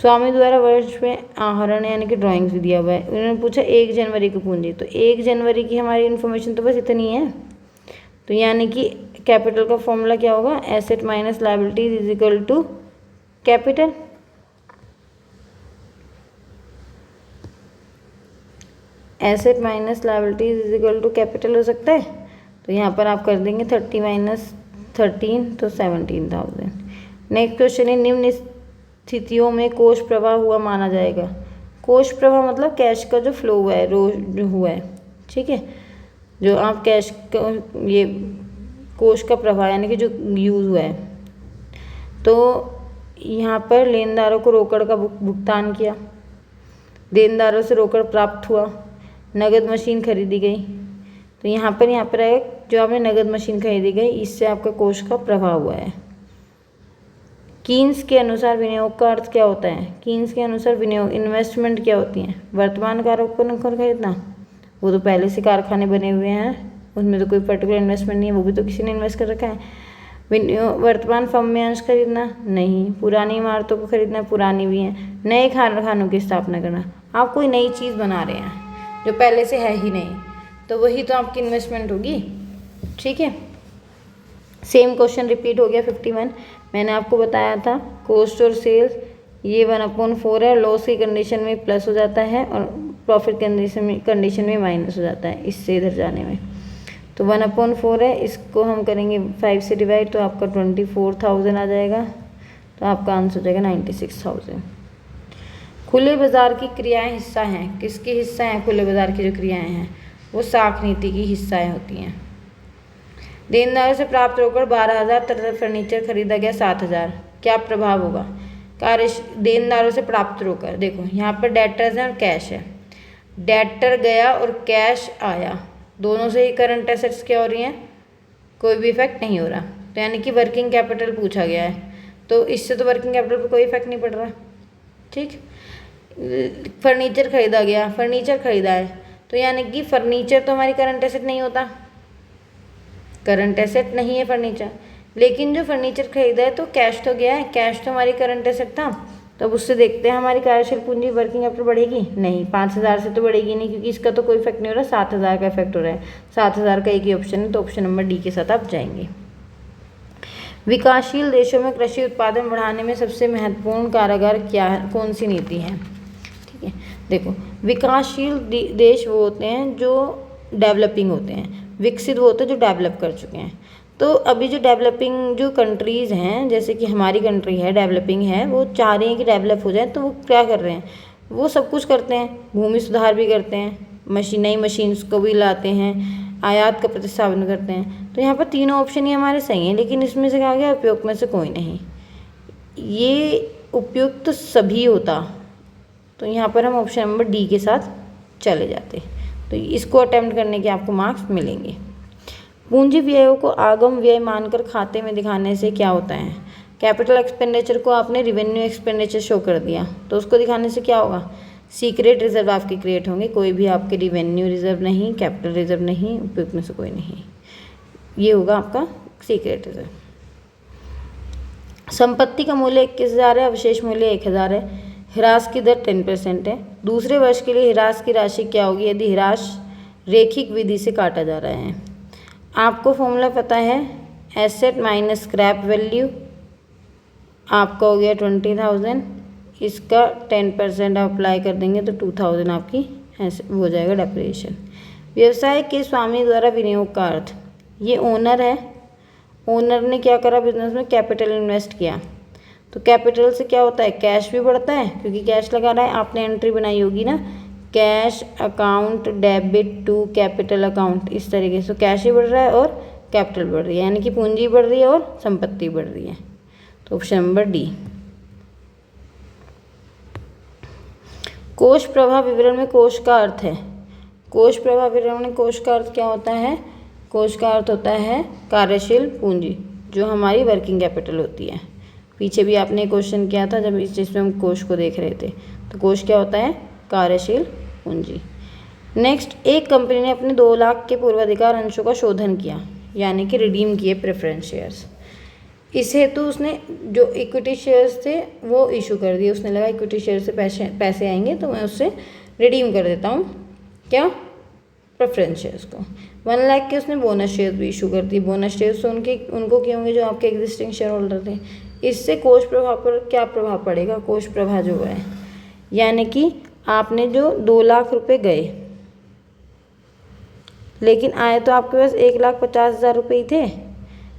स्वामी द्वारा वर्ष में आहरण यानी कि ड्राइंग्स भी दिया हुआ है। उन्होंने पूछा 1 जनवरी को पूंजी, तो 1 जनवरी की हमारी इन्फॉर्मेशन तो बस इतनी है। तो यानी कि कैपिटल का फॉर्मूला क्या होगा? Asset minus liabilities is equal to capital. Asset minus liabilities is equal to capital हो सकता है। तो यहाँ पर आप कर देंगे 30 माइनस 13 तो 17,000। नेक्स्ट क्वेश्चन है निम्न स्थितियों में कोष प्रवाह हुआ माना जाएगा। कोष प्रवाह मतलब कैश का जो फ्लो हुआ है, रोज जो हुआ है, ठीक है, जो आप कैश का ये कोष का प्रवाह यानी कि जो यूज़ हुआ है। तो यहाँ पर लेनदारों को रोकड़ का भुगतान किया, देनदारों से रोकड़ प्राप्त हुआ, नगद मशीन खरीदी गई। तो यहाँ पर आएगा जो आपने नगद मशीन खरीदी गई, इससे आपका कोष का प्रवाह हुआ है। कीन्स के अनुसार विनियोग का अर्थ क्या होता है? कीन्स के अनुसार विनियोग इन्वेस्टमेंट क्या होती है? वर्तमान कारखानों को खरीदना, वो तो पहले से कारखाने बने हुए हैं, उसमें तो कोई पर्टिकुलर इन्वेस्टमेंट नहीं है, वो भी तो किसी ने इन्वेस्ट कर रखा है। वर्तमान फर्म में अंश खरीदना नहीं, पुरानी इमारतों को खरीदना, पुरानी भी हैं, नए कारखानों की स्थापना करना। आप कोई नई चीज़ बना रहे हैं जो पहले से है ही नहीं, तो वही तो आपकी इन्वेस्टमेंट होगी। ठीक है, सेम क्वेश्चन रिपीट हो गया 51। मैंने आपको बताया था कॉस्ट और सेल्स ये 1/4 है, लॉस की कंडीशन में प्लस हो जाता है और प्रॉफिट कंडीशन में माइनस हो जाता है इससे इधर जाने में। तो 1/4 है, इसको हम करेंगे 5 से डिवाइड, तो आपका 24,000 आ जाएगा। तो आपका आंसर हो जाएगा 96,000। खुले बाजार की क्रियाएं हिस्सा हैं, किसकी हिस्सा हैं? खुले बाजार की जो क्रियाएं हैं वो साख नीति की हिस्साएं होती हैं। देनदारों से प्राप्त रोकड़ 12,000 तथा फर्नीचर खरीदा गया 7,000, क्या प्रभाव होगा? देनदारों से प्राप्त रोकड़, देखो यहाँ पर डेटर्स हैं और कैश है। डेटर गया और कैश आया, दोनों से ही करंट एसेट्स क्या हो रही हैं? कोई भी इफेक्ट नहीं हो रहा। तो यानी कि वर्किंग कैपिटल पूछा गया है, तो इससे तो वर्किंग कैपिटल पर कोई इफेक्ट नहीं पड़ रहा। ठीक, फर्नीचर खरीदा गया, फर्नीचर खरीदा है, तो यानी कि फर्नीचर तो हमारी करंट एसेट नहीं होता, करंट एसेट नहीं है फर्नीचर, लेकिन जो फर्नीचर खरीदा है तो कैश तो गया है, कैश तो हमारी करंट एसेट था। तो अब उससे देखते हैं हमारी कार्यशील पूंजी वर्किंग कैपिटल बढ़ेगी, नहीं 5,000 से तो बढ़ेगी नहीं, क्योंकि इसका तो कोई इफेक्ट नहीं हो रहा, 7,000 का इफेक्ट हो रहा है। 7,000 का एक ही ऑप्शन है, तो ऑप्शन नंबर डी के साथ आप जाएंगे। विकासशील देशों में कृषि उत्पादन बढ़ाने में सबसे महत्वपूर्ण कारागार क्या है, कौन सी नीति है? ठीक है, देखो विकासशील देश वो होते हैं जो डेवलपिंग होते हैं, विकसित वो होते हैं जो डेवलप कर चुके हैं। तो अभी जो डेवलपिंग जो कंट्रीज़ हैं, जैसे कि हमारी कंट्री है डेवलपिंग है, वो चाह रही हैं कि डेवलप हो जाए, तो वो क्या कर रहे हैं, वो सब कुछ करते हैं, भूमि सुधार भी करते हैं, नई मशीन्स को भी लाते हैं, आयात का प्रतिस्थापन करते हैं। तो यहाँ पर तीनों ऑप्शन ही हमारे सही हैं, लेकिन इसमें से क्या गया, उपयुक्त में से कोई नहीं। ये उपयुक्त सभी होता, तो यहाँ पर हम ऑप्शन नंबर डी के साथ चले जाते, तो इसको अटेम्प्ट करने के आपको मार्क्स मिलेंगे। पूंजी व्ययों को आगम व्यय मानकर खाते में दिखाने से क्या होता है? कैपिटल एक्सपेंडिचर को आपने रिवेन्यू एक्सपेंडिचर शो कर दिया, तो उसको दिखाने से क्या होगा, सीक्रेट रिजर्व आपके क्रिएट होंगे, कोई भी आपके रिवेन्यू रिजर्व नहीं, कैपिटल रिजर्व नहीं, उपयुक्त में से कोई नहीं, ये होगा आपका सीक्रेट रिजर्व। संपत्ति का मूल्य 21,000 है, अवशेष मूल्य 1,000 है, ह्रास की दर 10% है। दूसरे वर्ष के लिए ह्रास की राशि क्या होगी यदि ह्रास रैखिक विधि से काटा जा रहा है? आपको फॉर्मूला पता है, एसेट माइनस स्क्रैप वैल्यू आपका हो गया 20,000, इसका 10% आप अप्लाई कर देंगे तो 2,000 आपकी ऐसे हो जाएगा डेप्रिसिएशन। व्यवसाय के स्वामी द्वारा विनियोग का अर्थ, ये ओनर है, ओनर ने क्या करा, बिजनेस में कैपिटल इन्वेस्ट किया, तो कैपिटल से क्या होता है, कैश भी बढ़ता है, क्योंकि कैश लगा रहा है, आपने एंट्री बनाई होगी ना, cash account debit to capital account, इस तरीके से कैश ही बढ़ रहा है और कैपिटल बढ़ रही है, यानी कि पूंजी बढ़ रही है और संपत्ति बढ़ रही है, तो ऑप्शन नंबर डी। कोष प्रवाह विवरण में कोष का अर्थ है, कोष प्रवाह विवरण में कोष का अर्थ क्या होता है, कोष का अर्थ होता है कार्यशील पूंजी, जो हमारी वर्किंग कैपिटल होती है। पीछे भी आपने क्वेश्चन किया था जब इस चीज़ में हम कोष को देख रहे थे, तो कोष क्या होता है, कार्यशील पूंजी। नेक्स्ट, एक कंपनी ने अपने 2 लाख के पूर्वाधिकार अंशों का शोधन किया, यानी कि रिडीम किए प्रेफरेंस शेयर्स। इस हेतु उसने जो इक्विटी शेयर्स थे वो इशू कर दिए, उसने लगा इक्विटी शेयर से पैसे आएंगे तो मैं उससे रिडीम कर देता हूँ क्या, प्रेफरेंस शेयर्स को। 1 लाख के उसने बोनस शेयर्स भी इशू कर दिए, बोनस शेयर्स तो उनको क्या होंगे, जो आपके एग्जिस्टिंग शेयर होल्डर थे। इससे कोष प्रवाह पर क्या प्रभाव पड़ेगा, कोष प्रवाह जो है, यानी कि आपने जो 2 लाख रुपए गए, लेकिन आए तो आपके पास 1,50,000 रुपये ही थे,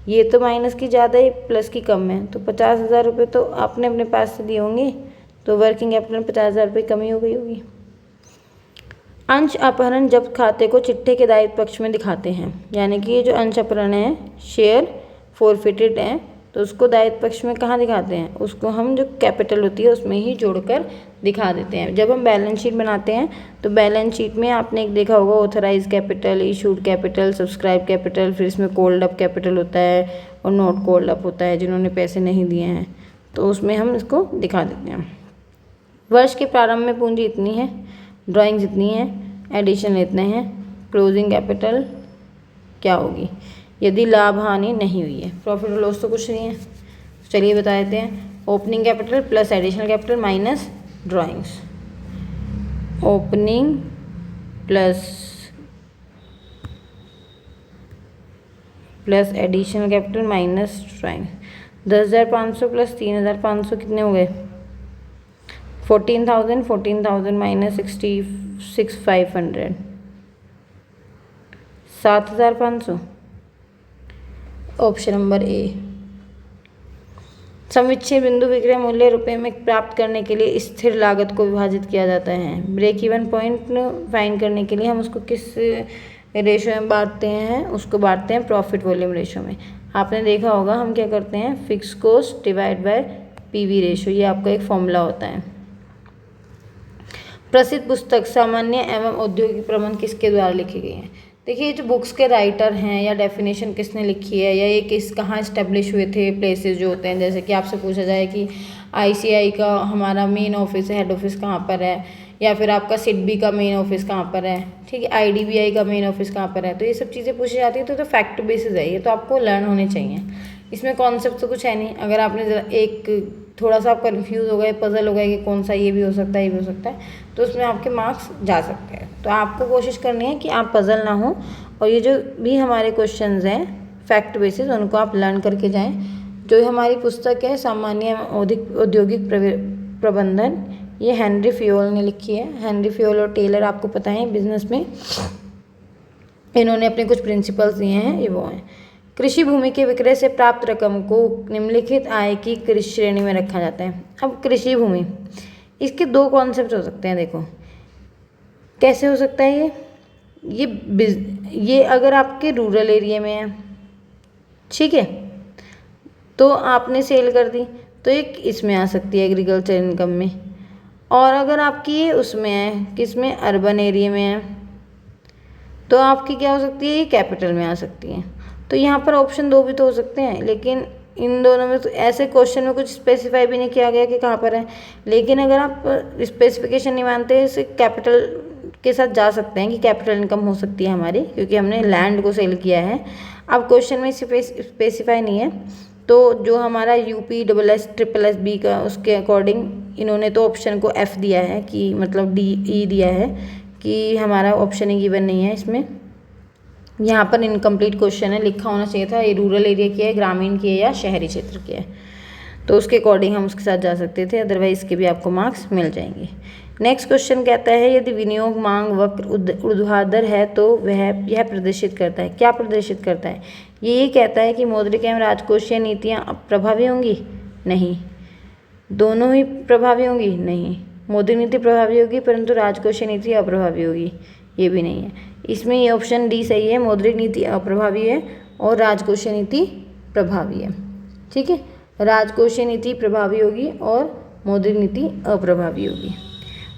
ये तो माइनस की ज़्यादा है प्लस की कम है, तो 50,000 रुपये तो आपने अपने पास से दिए होंगे, तो वर्किंग कैपिटल में 50,000 रुपये कमी हो गई होगी। अंश अपहरण जब्त खाते को चिट्ठे के दायित्व पक्ष में दिखाते हैं, यानी कि ये जो अंश अपहरण है, शेयर फोरफिटेड है, तो उसको दायित्व पक्ष में कहाँ दिखाते हैं, उसको हम जो कैपिटल होती है उसमें ही जोड़कर दिखा देते हैं। जब हम बैलेंस शीट बनाते हैं तो बैलेंस शीट में आपने एक देखा होगा authorise capital, issued capital, subscribe capital, फिर इसमें कोल्ड अप कैपिटल होता है और नॉट कोल्ड अप होता है, जिन्होंने पैसे नहीं दिए हैं, तो उसमें हम इसको दिखा देते हैं। वर्ष के प्रारंभ में पूंजी इतनी है, ड्राइंग्स इतनी है, एडिशन इतने हैं, क्लोजिंग कैपिटल क्या होगी यदि लाभ हानि नहीं हुई है, प्रॉफिट और लॉस तो कुछ नहीं है। चलिए बता देते हैं, opening capital plus additional capital minus drawings, opening plus additional capital minus drawing, 10,500 plus 3,500 कितने हो गए, 14,000, 14,000 माइनस 66,500, 7,500, ऑप्शन नंबर ए। समुच्चय बिंदु विक्रय मूल्य रुपए में प्राप्त करने के लिए स्थिर लागत को विभाजित किया जाता है। ब्रेक इवन पॉइंट फाइंड करने के लिए हम उसको किस रेशो में बांटते हैं, उसको बांटते हैं प्रॉफिट वॉल्यूम रेशो में। आपने देखा होगा हम क्या करते हैं, fix cost divide by PV ratio, ये आपका एक फॉर्मूला होता है। प्रसिद्ध पुस्तक सामान्य एवं औद्योगिक प्रबंध किसके द्वारा लिखी गई है? देखिए, जो बुक्स के राइटर हैं या डेफिनेशन किसने लिखी है, या ये कहाँ इस्टेब्लिश हुए थे, प्लेसेस जो होते हैं, जैसे कि आपसे पूछा जाए कि आईसीआई का हमारा मेन ऑफिस है, हेड ऑफिस कहाँ पर है, या फिर आपका सिडबी का मेन ऑफिस कहाँ पर है, ठीक है, आईडीबीआई का मेन ऑफिस कहाँ पर है, तो ये सब चीज़ें पूछी जाती है। तो फैक्ट बेसिस है ये, तो आपको लर्न होने चाहिए। इसमें कॉन्सेप्ट तो कुछ है नहीं। अगर आपने ज़रा एक थोड़ा सा आप कन्फ्यूज़ हो गए, पजल हो गए कि कौन सा ये भी हो सकता है, ये भी हो सकता है, तो उसमें आपके मार्क्स जा सकते हैं। तो आपको कोशिश करनी है कि आप पजल ना हो, और ये जो भी हमारे क्वेश्चंस हैं फैक्ट बेसिस, उनको आप लर्न करके जाएं। जो हमारी पुस्तक है सामान्य औद्योगिक प्रबंधन, ये हेनरी फ्योल ने लिखी है। हेनरी फ्योल और टेलर आपको पता है बिजनेस में इन्होंने अपने कुछ प्रिंसिपल्स दिए हैं, ये वो हैं। कृषि भूमि के विक्रय से प्राप्त रकम को निम्नलिखित आय की कृषि श्रेणी में रखा जाता है। अब कृषि भूमि, इसके दो कॉन्सेप्ट हो सकते हैं। देखो कैसे हो सकता है ये अगर आपके रूरल एरिया में है, ठीक है, तो आपने सेल कर दी तो एक इसमें आ सकती है एग्रीकल्चर इनकम में। और अगर आपकी ये उसमें है, किसमें, अर्बन एरिया में है, तो आपकी क्या हो सकती है, ये कैपिटल में आ सकती है। तो यहाँ पर ऑप्शन दो भी तो हो सकते हैं, लेकिन इन दोनों में तो ऐसे क्वेश्चन में कुछ स्पेसिफाई भी नहीं किया गया कि कहाँ पर है। लेकिन अगर आप स्पेसिफिकेशन नहीं मानते, इसे कैपिटल के साथ जा सकते हैं कि कैपिटल इनकम हो सकती है हमारी, क्योंकि हमने लैंड को सेल किया है। अब क्वेश्चन में स्पेसिफाई नहीं है, तो जो हमारा UPSSSB का, उसके अकॉर्डिंग इन्होंने तो ऑप्शन को F दिया है कि मतलब DE दिया है कि हमारा ऑप्शन ही गिवन नहीं है इसमें। यहाँ पर इनकम्प्लीट क्वेश्चन है, लिखा होना चाहिए था ये रूरल एरिया की है, ग्रामीण की है या शहरी क्षेत्र की है, तो उसके अकॉर्डिंग हम उसके साथ जा सकते थे, अदरवाइज इसके भी आपको मार्क्स मिल जाएंगे। नेक्स्ट क्वेश्चन कहता है यदि विनियोग मांग वक्र ऊर्ध्वाधर है तो वह यह प्रदर्शित करता है, क्या प्रदर्शित करता है, ये कहता है कि मौद्रिक एवं राजकोषीय नीतियाँ प्रभावी होंगी, नहीं। दोनों ही प्रभावी होंगी, नहीं। मौद्रिक नीति प्रभावी होगी परंतु राजकोषीय नीति अप्रभावी होगी, ये भी नहीं है। इसमें ये ऑप्शन डी सही है, मौद्रिक नीति अप्रभावी है और राजकोषीय नीति प्रभावी है, ठीक है। राजकोषीय नीति प्रभावी होगी और मौद्रिक नीति अप्रभावी होगी।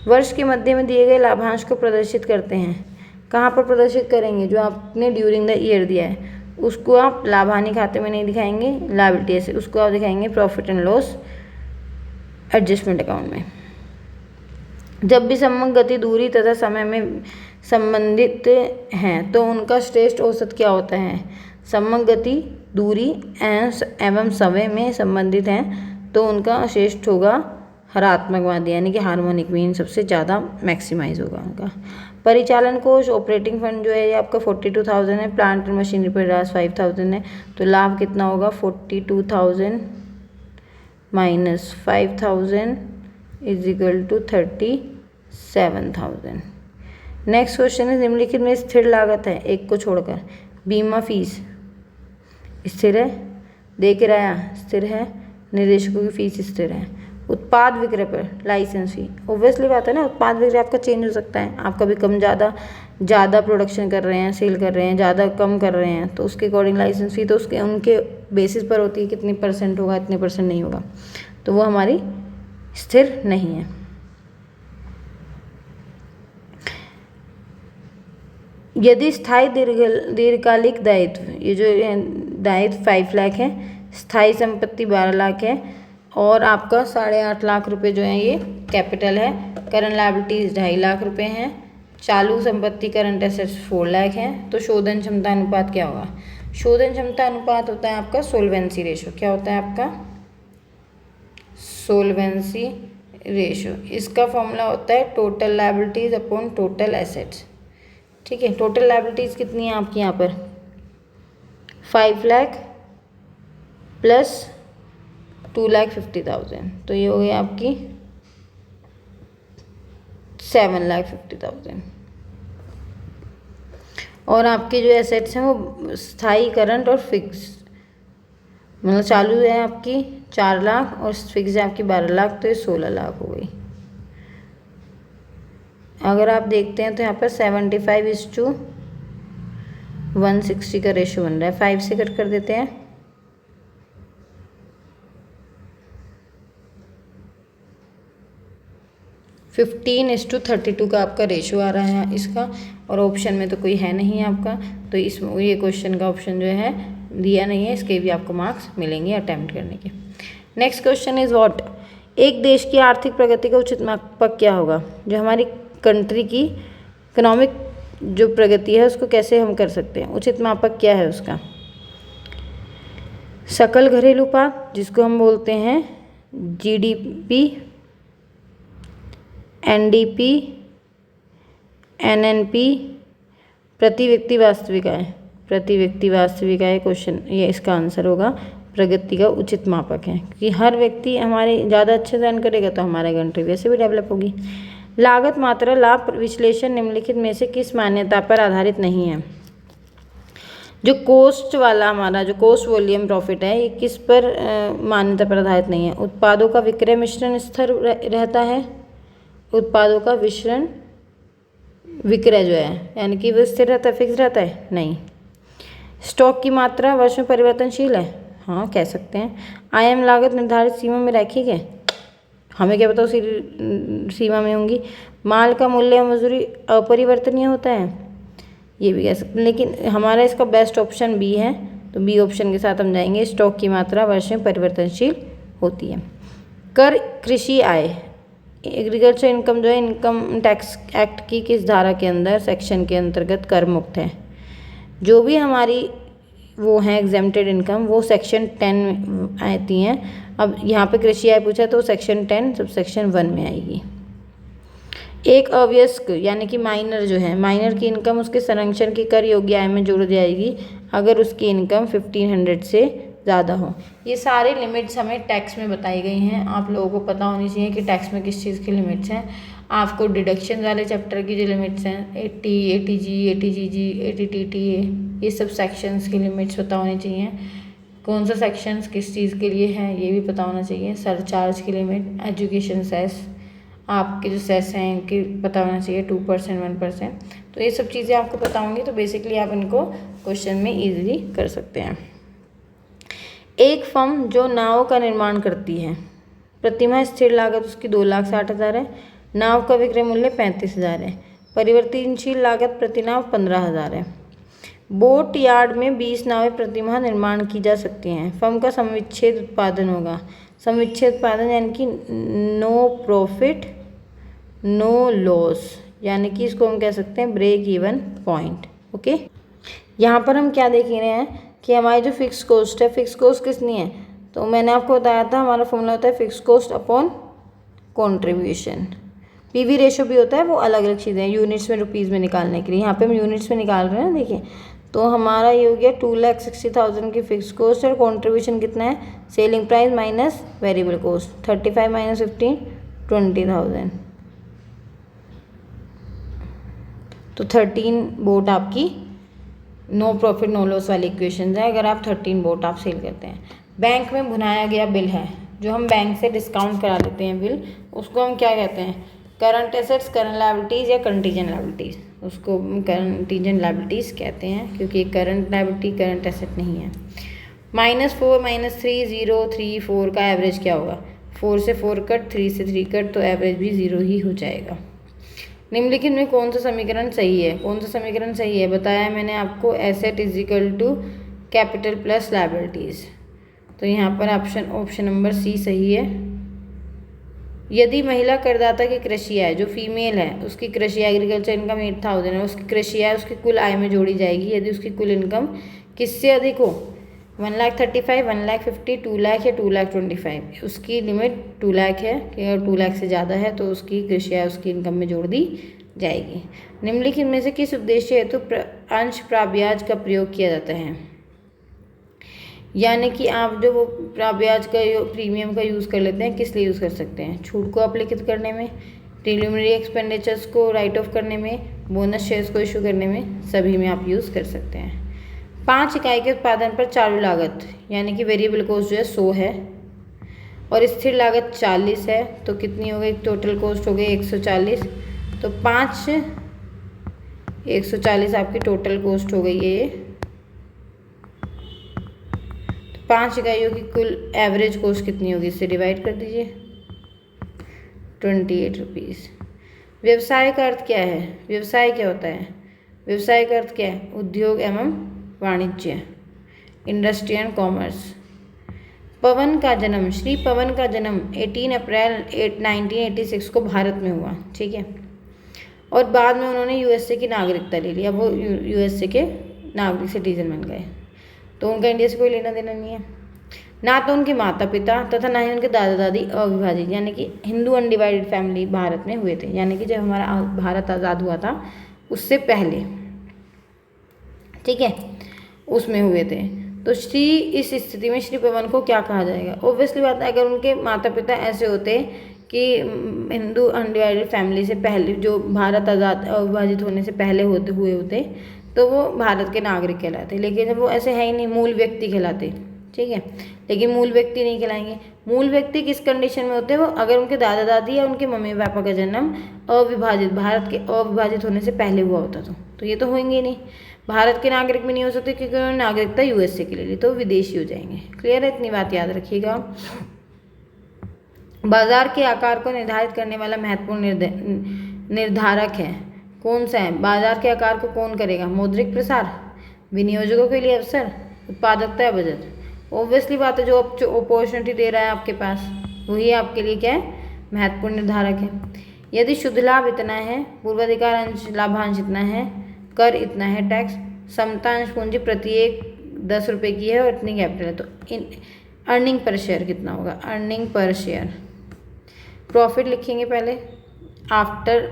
वर्ष के मध्य में दिए गए लाभांश को प्रदर्शित करते हैं, कहाँ पर प्रदर्शित करेंगे, जो आपने ड्यूरिंग द ईयर दिया है उसको आप लाभानी खाते में नहीं दिखाएंगे, लायबिलिटी से, उसको आप दिखाएंगे profit and loss adjustment account में। जब भी समग्र गति, दूरी तथा समय में संबंधित हैं तो उनका श्रेष्ठ औसत क्या होता है। समग्र गति, दूरी एवं समय में संबंधित हैं तो उनका श्रेष्ठ होगा हरात्मक माध्य, यानी कि हार्मोनिक मीन सबसे ज़्यादा मैक्सिमाइज होगा उनका। परिचालन कोष, ऑपरेटिंग फंड जो है ये आपका 42,000 है, प्लांट एंड मशीनरी पर रास 5,000 है, तो लाभ कितना होगा 42,000 minus 5,000 is equal to 37,000। Next question है निम्नलिखित में स्थिर लागत है एक को छोड़कर, बीमा फीस स्थिर है, दे किराया स्थिर है, निदेशकों की फीस स्थिर है। उत्पाद विक्रय पर लाइसेंस फी, ओब्वियसली बात है ना, उत्पाद विक्रय आपका चेंज हो सकता है, आप कभी कम ज़्यादा प्रोडक्शन कर रहे हैं, सेल कर रहे हैं, ज़्यादा कम कर रहे हैं, तो उसके अकॉर्डिंग लाइसेंस फी तो उसके उनके बेसिस पर होती है, कितनी % होगा, इतने % नहीं होगा, तो वो हमारी स्थिर नहीं है। यदि स्थायी दीर्घकालिक दायित्व, ये जो दायित्व 5 लाख है, स्थायी संपत्ति 12 लाख है और आपका 8.5 लाख रुपए जो है ये कैपिटल है, करंट लायबिलिटीज 2.5 लाख रुपए हैं, चालू संपत्ति करंट एसेट्स 4 लाख है, तो शोधन क्षमता अनुपात क्या होगा। शोधन क्षमता अनुपात होता है आपका सोल्वेंसी रेशो, क्या होता है आपका सोल्वेंसी रेशो। इसका फॉर्मूला होता है total liabilities upon total assets, ठीक है। टोटल लायबिलिटीज कितनी है आपकी यहाँ पर 5 लाख प्लस 2,50,000, तो ये हो गई आपकी 7,50,000। और आपके जो एसेट्स हैं वो स्थायी, करंट और फिक्स, मतलब चालू है आपकी 4 लाख और फिक्स है आपकी 12 लाख, तो ये 16 लाख हो गई। अगर आप देखते हैं तो यहाँ पर 75:160 का रेशो बन रहा है, 5 से कट कर देते हैं, 15:32 का आपका रेशो आ रहा है इसका, और ऑप्शन में तो कोई है नहीं आपका, तो इसमें ये क्वेश्चन का ऑप्शन जो है दिया नहीं है, इसके भी आपको मार्क्स मिलेंगे अटैम्प्ट करने के। नेक्स्ट क्वेश्चन इज व्हाट, एक देश की आर्थिक प्रगति का उचित मापक क्या होगा। जो हमारी कंट्री की इकोनॉमिक जो प्रगति है उसको कैसे हम कर सकते हैं, उचित मापक क्या है उसका। सकल घरेलू उत्पाद जिसको हम बोलते हैं GDP, NDP, NNP, प्रति व्यक्ति वास्तविक आय। प्रति व्यक्ति वास्तविक आय क्वेश्चन, ये इसका आंसर होगा। प्रगति का उचित मापक है क्योंकि हर व्यक्ति हमारे ज़्यादा अच्छे से अर्न करेगा तो हमारा कंट्री वैसे भी डेवलप होगी। लागत मात्रा लाभ विश्लेषण निम्नलिखित में से किस मान्यता पर आधारित नहीं है? जो कोस्ट वाला हमारा जो कोस्ट वॉल्यूम प्रॉफिट है, ये किस पर मान्यता पर आधारित नहीं है? उत्पादों का विक्रय मिश्रण स्थिर रहता है। उत्पादों का विश्रण विक्रय जो है यानी कि वो स्थिर रहता है, फिक्स रहता है? नहीं। स्टॉक की मात्रा वर्ष में परिवर्तनशील है? हाँ, कह सकते हैं। आयाम लागत निर्धारित सीमा में रैखिक है? हमें क्या पता उसी सीमा में होंगी। माल का मूल्य और मजदूरी अपरिवर्तनीय होता है? ये भी कह सकते हैं, लेकिन हमारा इसका बेस्ट ऑप्शन बी है, तो बी ऑप्शन के साथ हम जाएंगे। स्टॉक की मात्रा वर्ष में परिवर्तनशील होती है। कर कृषि आय, एग्रीकल्चर इनकम जो है इनकम टैक्स एक्ट की किस धारा के अंदर सेक्शन के अंतर्गत कर मुक्त है? जो भी हमारी वो है एग्जेम्प्टेड इनकम वो सेक्शन 10 में आती हैं। अब यहाँ पे कृषि आय पूछा तो सेक्शन 10 सब सेक्शन 1 में आएगी। एक अवयस्क यानी कि माइनर जो है, माइनर की इनकम उसके संरक्षण की कर योग्य आय में जोड़ जाएगी अगर उसकी इनकम 1500 से ज़्यादा हो। ये सारे लिमिट्स हमें टैक्स में बताई गई हैं। आप लोगों को पता होनी चाहिए कि टैक्स में किस चीज़ की लिमिट्स हैं। आपको डिडक्शन वाले चैप्टर की जो लिमिट्स हैं 80, ATG, ATGG, ATTTA, ये सब सेक्शंस की लिमिट्स पता होनी चाहिए। कौन सा सेक्शंस किस चीज़ के लिए है ये भी पता होना चाहिए। सरचार्ज की लिमिट, एजुकेशन सेस, आपके जो सेस हैं इनकी पता होना चाहिए 2%, 1%। तो ये सब चीज़ें आपको पता होंगी तो बेसिकली आप इनको क्वेश्चन में ईजिली कर सकते हैं। एक फर्म जो नाव का निर्माण करती है, प्रतिमाह स्थिर लागत उसकी 2,60,000 है, नाव का विक्रय मूल्य 35,000 है, परिवर्तनशील लागत प्रति नाव 15,000 है। बोट यार्ड में 20 नावें प्रतिमाह निर्माण की जा सकती हैं। फर्म का समुच्चय उत्पादन होगा। समुच्चय उत्पादन यानी कि नो प्रॉफिट नो लॉस, यानी कि इसको हम कह सकते हैं ब्रेक इवन पॉइंट। ओके, यहाँ पर हम क्या देख रहे हैं कि हमारी जो फिक्स कॉस्ट है, फिक्स कॉस्ट कितनी है? तो मैंने आपको बताया था हमारा फॉर्मूला होता है fix cost upon contribution. PV ratio भी होता है, वो अलग अलग चीज़ें हैं यूनिट्स में रुपीज़ में निकालने के लिए। यहाँ पे हम यूनिट्स में निकाल रहे हैं। देखिए तो हमारा ये हो गया 2,60,000 की फिक्स कॉस्ट और कंट्रीब्यूशन कितना है? Selling price minus variable cost 35 minus 15 20,000। तो 13 बोट आपकी नो प्रॉफिट नो लॉस वाली इक्वेशन है अगर आप 13 बोट आप सेल करते हैं। बैंक में भुनाया गया बिल है, जो हम बैंक से डिस्काउंट करा लेते हैं बिल, उसको हम क्या कहते हैं? करंट एसेट्स, करंट लायबिलिटीज़ या कंटीजेंट लायबिलिटीज़। उसको कंटीजेंट लायबिलिटीज़ कहते हैं क्योंकि करंट लायबिलिटी करंट एसेट नहीं है। -4 -3 0 3 4 का एवरेज क्या होगा? 4 से 4 कट, 3 से 3 कट, तो एवरेज भी 0 ही हो जाएगा। निम्नलिखित में कौन सा समीकरण सही है? कौन सा समीकरण सही है बताया मैंने आपको, asset is equal to capital plus liabilities. तो यहाँ पर ऑप्शन नंबर सी सही है। यदि महिला करदाता की कृषि आय जो फीमेल है उसकी कृषि एग्रीकल्चर इनकम 8,000 है, उसकी कृषि आय उसकी कुल आय में जोड़ी जाएगी यदि उसकी कुल इनकम किससे अधिक हो? 1,35,000, 1,50,000, 2,00,000 या 2,25,000। उसकी लिमिट 2,00,000 है कि अगर 2,00,000 से ज़्यादा है तो उसकी कृषि आय उसकी इनकम में जोड़ दी जाएगी। निम्नलिखित में से किस उद्देश्य हेतु अंश प्राब्याज का प्रयोग किया जाता है? यानी कि आप जो वो ब्याज का प्रीमियम का यूज़ कर लेते हैं, किस लिए यूज़ कर सकते हैं? छूट को अपलिखित करने में, प्रीलिमिनरी एक्सपेंडिचर्स को राइट ऑफ करने में, बोनस शेयर्स को इशू करने में, सभी में आप यूज़ कर सकते हैं। 5 इकाई के उत्पादन पर चालू लागत यानी कि वेरिएबल कॉस्ट जो है 100 है और स्थिर लागत 40 है, तो कितनी हो गई? टोटल कॉस्ट हो गई 140। तो 140 आपकी टोटल कॉस्ट हो गई है ये। 5 इकाइयों की कुल एवरेज कॉस्ट कितनी होगी? इससे डिवाइड कर दीजिए, 28 रुपीज़। व्यवसाय का अर्थ क्या है? व्यवसाय क्या होता है? व्यवसाय का अर्थ क्या है? उद्योग एवं वाणिज्य, इंडस्ट्री एंड कॉमर्स। पवन का जन्म, श्री पवन का जन्म 18 अप्रैल 1986 को भारत में हुआ, ठीक है। और बाद में उन्होंने USA की नागरिकता ले ली, अब वो USA के नागरिक सिटीजन बन गए, तो उनका इंडिया से कोई लेना देना नहीं है। ना तो उनके माता पिता तथा ना ही उनके दादा दादी अविभाजित यानी कि हिंदू अनडिवाइडेड फैमिली भारत में हुए थे, यानी कि जब हमारा भारत आज़ाद हुआ था उससे पहले, ठीक है, उसमें हुए थे। तो श्री इस स्थिति में श्री पवन को क्या कहा जाएगा? ऑब्वियसली बात है, अगर उनके माता पिता ऐसे होते कि हिंदू अनडिवाइडेड फैमिली से पहले, जो भारत आज़ाद अविभाजित होने से पहले हुए होते, तो वो भारत के नागरिक कहलाते। लेकिन जब वो ऐसे है ही नहीं, मूल व्यक्ति कहलाते, ठीक है। लेकिन मूल व्यक्ति नहीं कहलाएंगे। मूल व्यक्ति किस कंडीशन में होते हैं? वो अगर उनके दादा दादी या उनके मम्मी पापा का जन्म अविभाजित, भारत के अविभाजित होने से पहले हुआ होता तो ये तो होंगे ही नहीं। भारत के नागरिक भी नहीं हो सकते क्योंकि उन्होंने नागरिकता यूएसए के लिए ली, तो विदेशी हो जाएंगे। क्लियर है? इतनी बात याद रखिएगा। बाजार के आकार को निर्धारित करने वाला महत्वपूर्ण निर्धारक है, कौन सा है? बाजार के आकार को कौन करेगा? मौद्रिक प्रसार, विनियोजकों के लिए अवसर, उत्पादकता या बजट। ऑब्वियसली बात है, जो अपॉर्चुनिटी दे रहा है आपके पास वही आपके लिए क्या है? महत्वपूर्ण निर्धारक है। यदि शुद्ध लाभ इतना है, पूर्वाधिकार अंश लाभांश इतना है, कर इतना है, टैक्स, समता अंश पूंजी प्रत्येक 10 रुपये की है और इतनी कैपिटल है, तो अर्निंग पर शेयर कितना होगा? अर्निंग पर शेयर, प्रॉफिट लिखेंगे पहले, after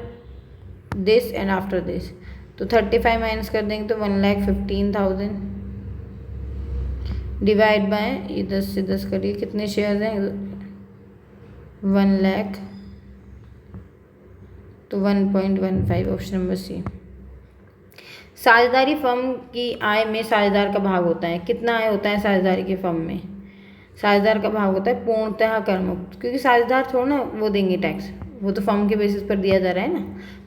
this and after this, तो 35 माइनस कर देंगे तो 1,15,000 डिवाइड बाय ये 10 से 10 करिए, कितने शेयर हैं? 1 लाख, तो 1.15, ऑप्शन नंबर सी। साझेदारी फर्म की आय में साझेदार का भाग होता है, कितना आय होता है साझेदारी की फर्म में? साझेदार का भाग होता है पूर्णतः कर मुक्त, क्योंकि साझेदार थोड़ा ना वो देंगे टैक्स, वो तो फर्म के बेसिस पर दिया जा रहा है ना।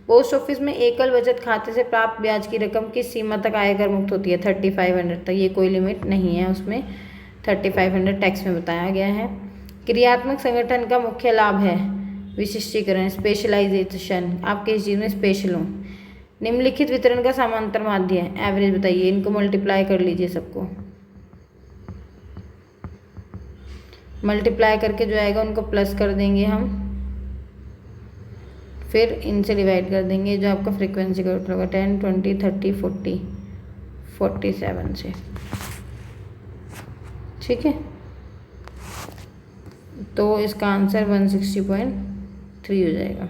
पोस्ट ऑफिस में एकल बचत खाते से प्राप्त ब्याज की रकम किस सीमा तक आयकर मुक्त होती है? 3500 तक, ये कोई लिमिट नहीं है उसमें, 3500 टैक्स में बताया गया है। क्रियात्मक संगठन का मुख्य लाभ है विशिष्टीकरण, स्पेशलाइजेशन, आप किस चीज़ में स्पेशल हो। निम्नलिखित वितरण का समांतर माध्य है, एवरेज बताइए, इनको मल्टीप्लाई कर लीजिए, सबको मल्टीप्लाई करके जो आएगा उनको प्लस कर देंगे हम, फिर इनसे डिवाइड कर देंगे, जो आपका फ्रीक्वेंसी का होगा 10, 20, 30, 40, 47 से, ठीक है। तो इसका आंसर 160.3 हो जाएगा।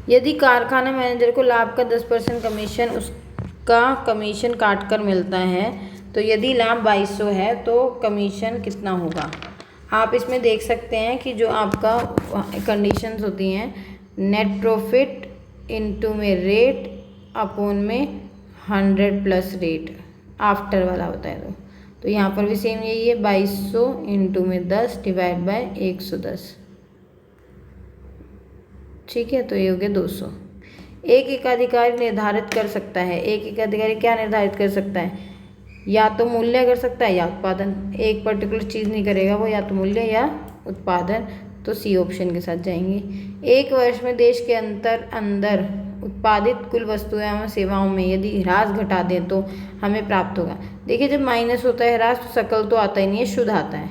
यदि कारखाना मैनेजर को लाभ का 10% कमीशन उसका कमीशन काट कर मिलता है, तो यदि लाभ 2200 है तो कमीशन कितना होगा? आप इसमें देख सकते हैं कि जो आपका कंडीशंस होती हैं, नेट प्रॉफिट इनटू में रेट अपॉन में 100 प्लस रेट आफ्टर वाला होता है, तो यहाँ पर भी सेम यही है, 2200 इंटू में 10 डिवाइड बाय 110, ठीक है, तो ये हो गया 200। एक एकाधिकारी निर्धारित कर सकता है, एक एकाधिकारी क्या निर्धारित कर सकता है? या तो मूल्य कर सकता है या उत्पादन, एक पर्टिकुलर चीज़ नहीं करेगा वो, या तो मूल्य या उत्पादन, तो सी ऑप्शन के साथ जाएंगे। एक वर्ष में देश के अंदर उत्पादित कुल वस्तुएं एवं सेवाओं में यदि ह्रास घटा दें तो हमें प्राप्त होगा। देखिए, जब माइनस होता है ह्रास तो सकल तो आता ही नहीं है, शुद्ध आता है।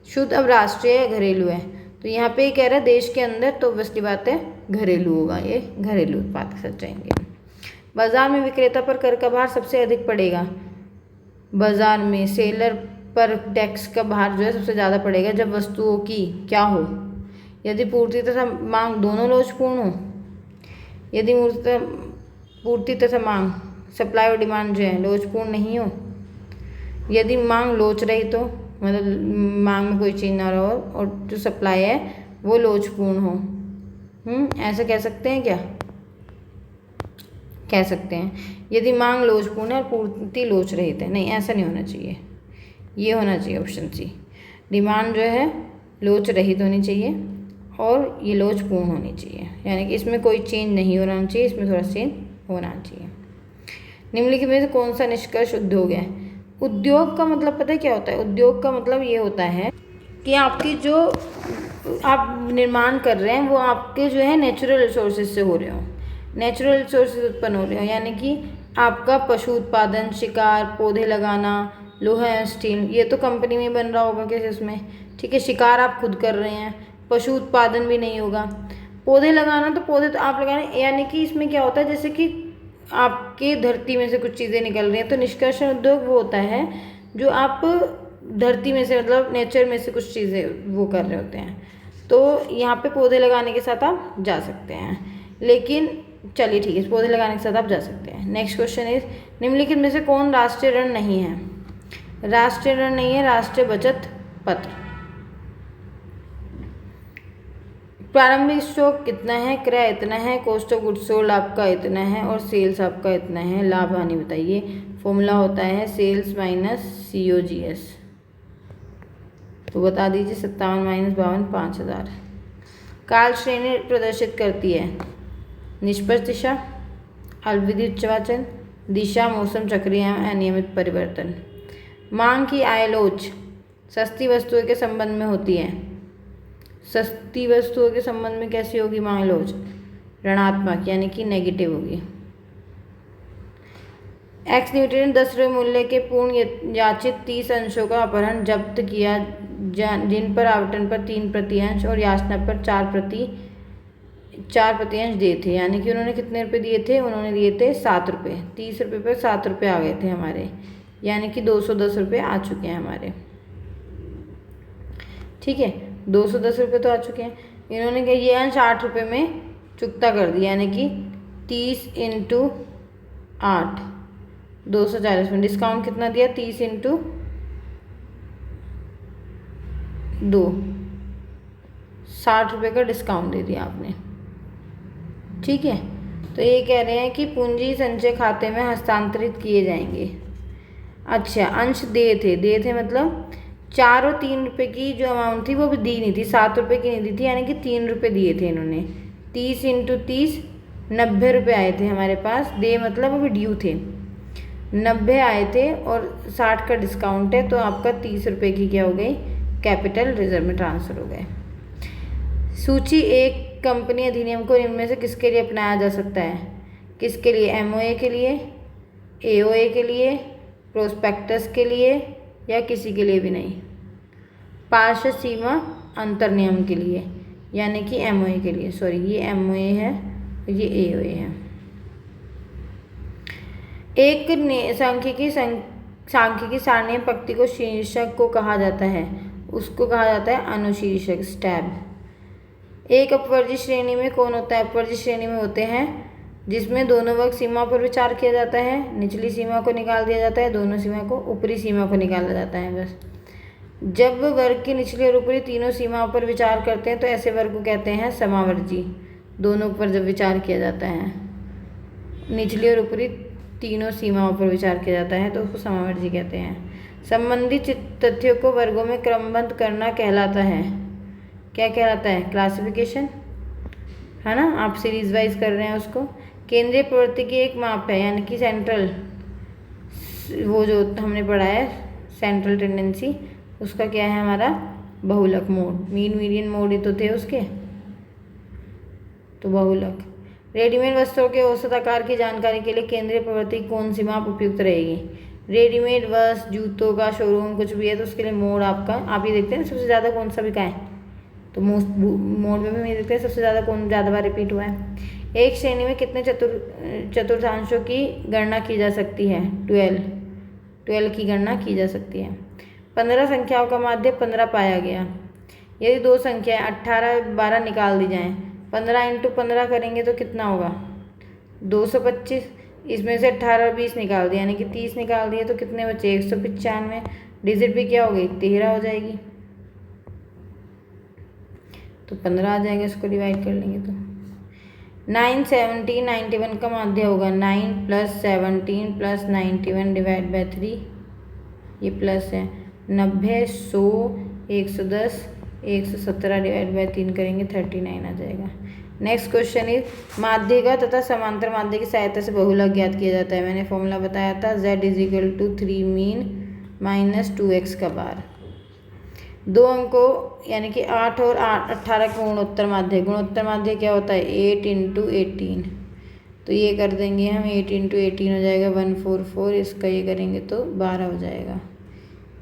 शुद्ध अब राष्ट्रीय या घरेलू है, तो यहाँ पे कह रहा है देश के अंदर, तो ऑब्वियसली बात है घरेलू होगा, ये घरेलू उत्पाद के साथ जाएंगे। बाजार में विक्रेता पर कर का भार सबसे अधिक पड़ेगा। बाजार में सेलर पर टैक्स का भार जो है सबसे ज़्यादा पड़ेगा जब वस्तुओं की क्या हो? यदि पूर्ति तथा मांग दोनों लोचपूर्ण हो, यदि पूर्ति तथा मांग, सप्लाई और डिमांड जो है लोचपूर्ण नहीं हो, यदि मांग लोच रही तो मतलब मांग में कोई चीज़ ना रहो और जो सप्लाई है वो लोचपूर्ण हो, ऐसा कह सकते हैं क्या? कह सकते हैं। यदि मांग लोचपूर्ण है और पूर्ति लोच रहित है, नहीं ऐसा नहीं होना चाहिए, ये होना चाहिए ऑप्शन सी। डिमांड जो है लोच रहित होनी चाहिए और ये लोचपूर्ण होनी चाहिए, यानी कि इसमें कोई चेंज नहीं होना चाहिए, इसमें थोड़ा चेंज होना चाहिए। निम्नलिखित में से कौन सा निष्कर्ष उद्योग है? उद्योग का मतलब पता है क्या होता है? उद्योग का मतलब ये होता है कि आपकी जो आप निर्माण कर रहे हैं वो आपके जो है नेचुरल रिसोर्सेज से हो रहे हो, नेचुरल रिसोर्सेज उत्पन्न हो रहे हो, यानी कि आपका पशु उत्पादन, शिकार, पौधे लगाना, लोहा या स्टील, ये तो कंपनी में बन रहा होगा किसी उसमें, ठीक है। शिकार आप खुद कर रहे हैं, पशु उत्पादन भी नहीं होगा। पौधे लगाना तो पौधे तो आप लगा रहे हैं, यानी कि इसमें क्या होता है जैसे कि आपके धरती में से कुछ चीज़ें निकल रही हैं, तो निष्कर्षण उद्योग वो होता है जो आप धरती में से मतलब नेचर में से कुछ चीज़ें वो कर रहे होते हैं। तो यहाँ पे पौधे लगाने के साथ आप जा सकते हैं, लेकिन चलिए ठीक है, पौधे लगाने के साथ आप जा सकते हैं। नेक्स्ट क्वेश्चन इज निम्नलिखित में से कौन राष्ट्रीय ऋण नहीं है? राष्ट्रीय ऋण नहीं है राष्ट्रीय बचत पत्र। प्रारंभिक स्टॉक कितना है, क्रय इतना है, कॉस्ट ऑफ गुड्स सोल्ड आपका इतना है और सेल्स आपका इतना है। लाभ हानि बताइए। फॉर्मूला होता है सेल्स माइनस COGS। तो बता दीजिए 57 माइनस 52 5000। काल श्रेणी प्रदर्शित करती है निष्पक्ष दिशा, अल्पविधि उच्चवाचन, दिशा, मौसम, चक्रीय अनियमित परिवर्तन। मांग की आयलोच सस्ती वस्तुओं के संबंध में होती है। सस्ती वस्तुओं के संबंध में कैसी होगी मांग लोच? ऋणात्मक यानी कि नेगेटिव होगी। एक्स न्यूट्रिएंट 10 रुपये मूल्य के पूर्ण याचित 30 अंशों का अपहरण जब्त किया, जिन पर आवंटन पर 3 प्रतिअंश और याचना पर 4 प्रतिअंश दिए थे। यानी कि उन्होंने कितने रुपए दिए थे? उन्होंने दिए थे 7 रुपये। 30 रुपये पर 7 रुपये आ गए थे हमारे, यानी कि 210 रुपये आ चुके हैं हमारे। ठीक है, 210 रुपये तो आ चुके हैं। इन्होंने क्या ये अंश 8 रुपये में चुकता कर दिया, यानी कि 30 × 8 240 में। डिस्काउंट कितना दिया? 30 × 2 60 रुपये का डिस्काउंट दे दिया आपने। ठीक है, तो ये कह रहे हैं कि पूंजी संचय खाते में हस्तांतरित किए जाएंगे। अच्छा, अंश दिए थे मतलब 4 और 3 रुपये की जो अमाउंट थी वो भी दी नहीं थी, 7 रुपये की नहीं दी थी, यानी कि 3 रुपये दिए थे इन्होंने। 30 × 30 90 रुपये आए थे हमारे पास। दे मतलब अभी ड्यू थे, 90 आए थे और 60 का डिस्काउंट है, तो आपका 30 रुपये की क्या हो गई? कैपिटल रिजर्व में ट्रांसफ़र हो गए। सूची 1 कंपनी अधिनियम को निम्न में से किसके लिए अपनाया जा सकता है? किसके लिए? MOA के लिए, AOA के लिए, प्रोस्पेक्टस के लिए या किसी के लिए भी नहीं? पार्श्व सीमा अंतर नियम के लिए, यानी कि MOA के लिए। सॉरी, ये MOA है, ये AOA है। एक सांख्यिकी सारणी पंक्ति को शीर्षक को कहा जाता है, उसको कहा जाता है अनुशीर्षक, स्टैब। एक अपवर्जित श्रेणी में कौन होता है? अपवर्जित श्रेणी में होते हैं जिसमें दोनों वर्ग सीमा पर विचार किया जाता है, निचली सीमा को निकाल दिया जाता है, दोनों सीमा को, ऊपरी सीमा को निकाला जाता है बस। जब वर्ग की निचली और ऊपरी तीनों सीमाओं पर विचार करते हैं तो ऐसे वर्ग को कहते हैं समावर्जी। दोनों पर जब विचार किया जाता है, निचली और ऊपरी तीनों सीमाओं पर विचार किया जाता है तो उसको समावर्जी कहते हैं। संबंधित तथ्यों को वर्गों में क्रमबद्ध करना कहलाता है, क्या कहलाता है? क्लासिफिकेशन, है ना? आप सीरीज वाइज कर रहे हैं उसको। केंद्रीय प्रवृत्ति की एक माप है, यानी कि सेंट्रल, वो जो हमने पढ़ा है सेंट्रल टेंडेंसी, उसका क्या है हमारा? बहुलक मोड। मीन मीडियन मोड ही तो थे उसके, तो बहुलक। रेडीमेड वस्त्रों के औसत आकार की जानकारी के लिए केंद्रीय प्रवृत्ति कौन सी माप उपयुक्त रहेगी? रेडीमेड वस्त्र, जूतों का शोरूम कुछ भी है तो उसके लिए मोड आपका, आप ये देखते हैं सबसे ज़्यादा कौन सा बिका है, तो मोड में भी देखते हैं सबसे ज़्यादा कौन ज़्यादा बार रिपीट हुआ है। एक श्रेणी में कितने चतुर्थांशों की गणना की जा सकती है? 12 की गणना की जा सकती है। 15 संख्याओं का माध्य 15 पाया गया। यदि 2 संख्याएं 18 12 निकाल दी जाएं, 15 × 15 करेंगे तो कितना होगा? 225। इसमें से 18 और 20 निकाल दिया, यानी कि 30 निकाल दिए, तो कितने बचे? 195। डिजिट भी क्या हो गई? 13 हो जाएगी, तो 15 आ जाएगा। इसको डिवाइड कर लेंगे तो 9 17 91 का माध्य होगा 9 + 17 + 91 डिवाइड बाय 3, ये प्लस है। 90 100 110 117 डिवाइड बाय 3 करेंगे 39 आ जाएगा। नेक्स्ट क्वेश्चन इज माध्यिका तथा समांतर माध्य की सहायता से बहुलक ज्ञात किया जाता है। मैंने फॉर्मूला बताया था Z = 3 मीन - 2x का बार। 2 अंकों यानी कि 8 और 18 का गुणोत्तर माध्य। गुणोत्तर माध्य क्या होता है? 8 × 18, तो ये कर देंगे हम, 8 × 18 हो जाएगा 144। इसका ये करेंगे तो 12 हो जाएगा,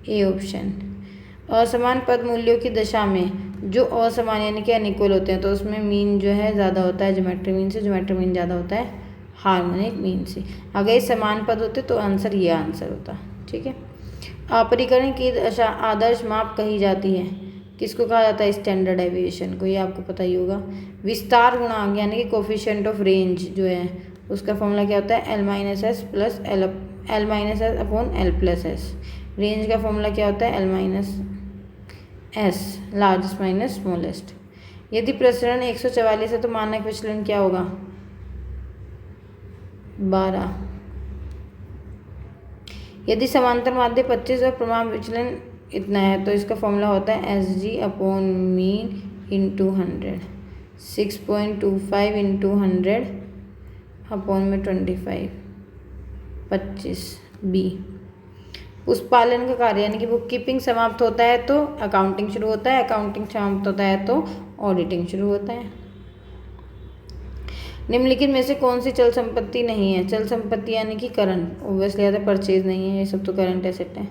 ए ऑप्शन। असमान पद मूल्यों की दशा में जो असमान यानी कि अनइक्वल होते हैं तो उसमें मीन जो है ज़्यादा होता है ज्योमेट्री मीन से, ज्योमेट्री मीन ज़्यादा होता है हार्मोनिक मीन से। अगर ये समान पद होते तो आंसर ये आंसर होता। ठीक है, अपरिकरण की दशा आदर्श माप कही जाती है। किसको कहा जाता है? स्टैंडर्ड डेविएशन को, ये आपको पता ही होगा। विस्तार गुणांक यानी कि कोफिशिएंट ऑफ रेंज जो है उसका फॉर्मूला क्या होता है? L minus S upon L+S। Range का फॉर्मूला क्या होता है? L-S, largest minus smallest. यदि प्रसरण 144 है तो मानक विचलन क्या होगा? 12। यदि समांतर माध्य 25 और प्रमाण विचलन इतना है तो इसका फॉर्मूला होता है SG upon mean into 100। 6.25 into 100 upon में 25, 25 B। पुष्पालन का कार्य यानी कि बुक कीपिंग समाप्त होता है तो अकाउंटिंग शुरू होता है, अकाउंटिंग समाप्त होता है तो ऑडिटिंग शुरू होता है। निम्नलिखित में से कौन सी चल संपत्ति नहीं है? चल संपत्ति यानी कि करंट, ऑब्वियसली आता है परचेज नहीं है, ये सब तो करंट एसेट है।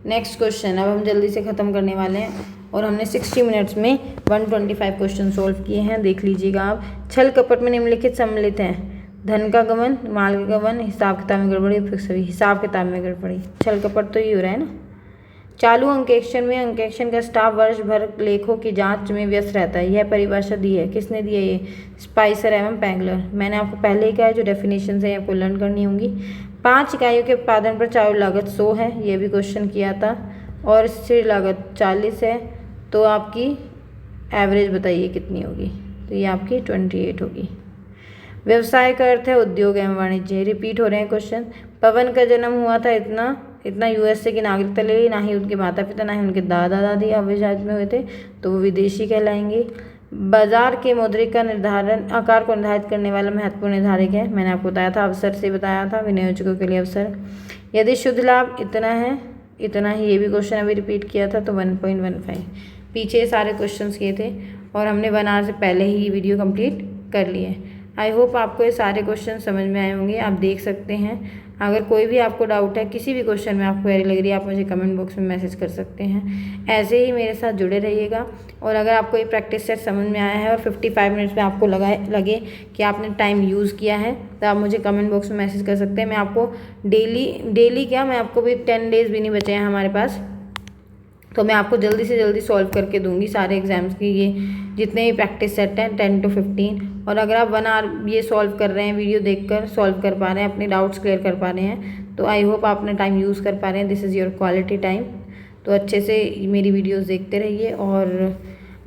नेक्स्ट क्वेश्चन, अब हम जल्दी से ख़त्म करने वाले हैं और हमने 60 मिनट्स में 125 क्वेश्चन सोल्व किए हैं, देख लीजिएगा आप। छल कपट में निम्नलिखित सम्मिलित हैं? धन का गबन, माल का गबन, हिसाब किताब में गड़बड़ी, फिर सभी हिसाब किताब में गड़बड़ी। छल कपट तो ये हो रहा है ना। चालू अंकेक्षण में अंकेक्षण का स्टाफ वर्ष भर लेखों की जांच में व्यस्त रहता है। यह परिभाषा दी है, किसने दी है? ये स्पाइसर एवं पैंगलर। मैंने आपको पहले ही कहा है जो डेफिनेशन है आपको लर्न करनी होंगी। 5 इकाइयों के उत्पादन पर चालू लागत 100 है, ये भी क्वेश्चन किया था, और स्थिर लागत 40 है, तो आपकी एवरेज बताइए कितनी होगी? तो ये आपकी 28 होगी। व्यवसाय का अर्थ है उद्योग एवं वाणिज्य। रिपीट हो रहे हैं क्वेश्चन। पवन का जन्म हुआ था इतना यूएसए की नागरिकता ले ली, ना ही उनके माता पिता ना ही उनके दादा दादी अविभाज्य में हुए थे, तो वो विदेशी कहलाएंगे। बाजार के मौद्रिक का निर्धारण आकार को निर्धारित करने वाला महत्वपूर्ण निर्धारक है, मैंने आपको बताया था, अवसर से बताया था, विनियोजकों के लिए अवसर। यदि शुद्ध लाभ इतना है, इतना ही, ये भी क्वेश्चन अभी रिपीट किया था, तो 1.15। पीछे सारे क्वेश्चन किए थे और हमने 1 आवर से पहले ही वीडियो कंप्लीट कर लिए। आई होप आपको ये सारे क्वेश्चन समझ में आए होंगे, आप देख सकते हैं। अगर कोई भी आपको डाउट है, किसी भी क्वेश्चन में आपको क्वेरी लग रही है, आप मुझे कमेंट बॉक्स में मैसेज कर सकते हैं। ऐसे ही मेरे साथ जुड़े रहिएगा, और अगर आपको ये प्रैक्टिस सेट समझ में आया है और 55 मिनट्स में आपको लगे कि आपने टाइम यूज़ किया है, तो आप मुझे कमेंट बॉक्स में मैसेज कर सकते हैं। मैं आपको डेली क्या, मैं आपको भी 10 डेज़ भी नहीं बचे हैं हमारे पास, तो मैं आपको जल्दी से जल्दी सॉल्व करके दूंगी सारे एग्जाम्स की, ये जितने भी प्रैक्टिस सेट हैं 10 to 15। और अगर आप 1 आवर ये सॉल्व कर रहे हैं, वीडियो देखकर सॉल्व कर पा रहे हैं, अपने डाउट्स क्लियर कर पा रहे हैं, तो आई होप आप अपना टाइम यूज़ कर पा रहे हैं। This is your quality time. तो अच्छे से मेरी वीडियोज़ देखते रहिए, और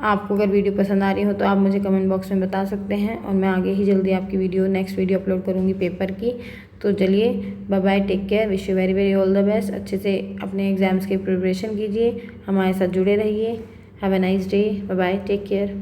आपको अगर वीडियो पसंद आ रही हो तो आप मुझे कमेंट बॉक्स में बता सकते हैं, और मैं आगे ही जल्दी आपकी नेक्स्ट वीडियो अपलोड करूँगी पेपर की। तो चलिए, bye bye, take care, wish you very very all the best. अच्छे से अपने एग्जाम्स की प्रिपरेशन कीजिए, हमारे साथ जुड़े रहिए। Have a nice day, bye bye, take care.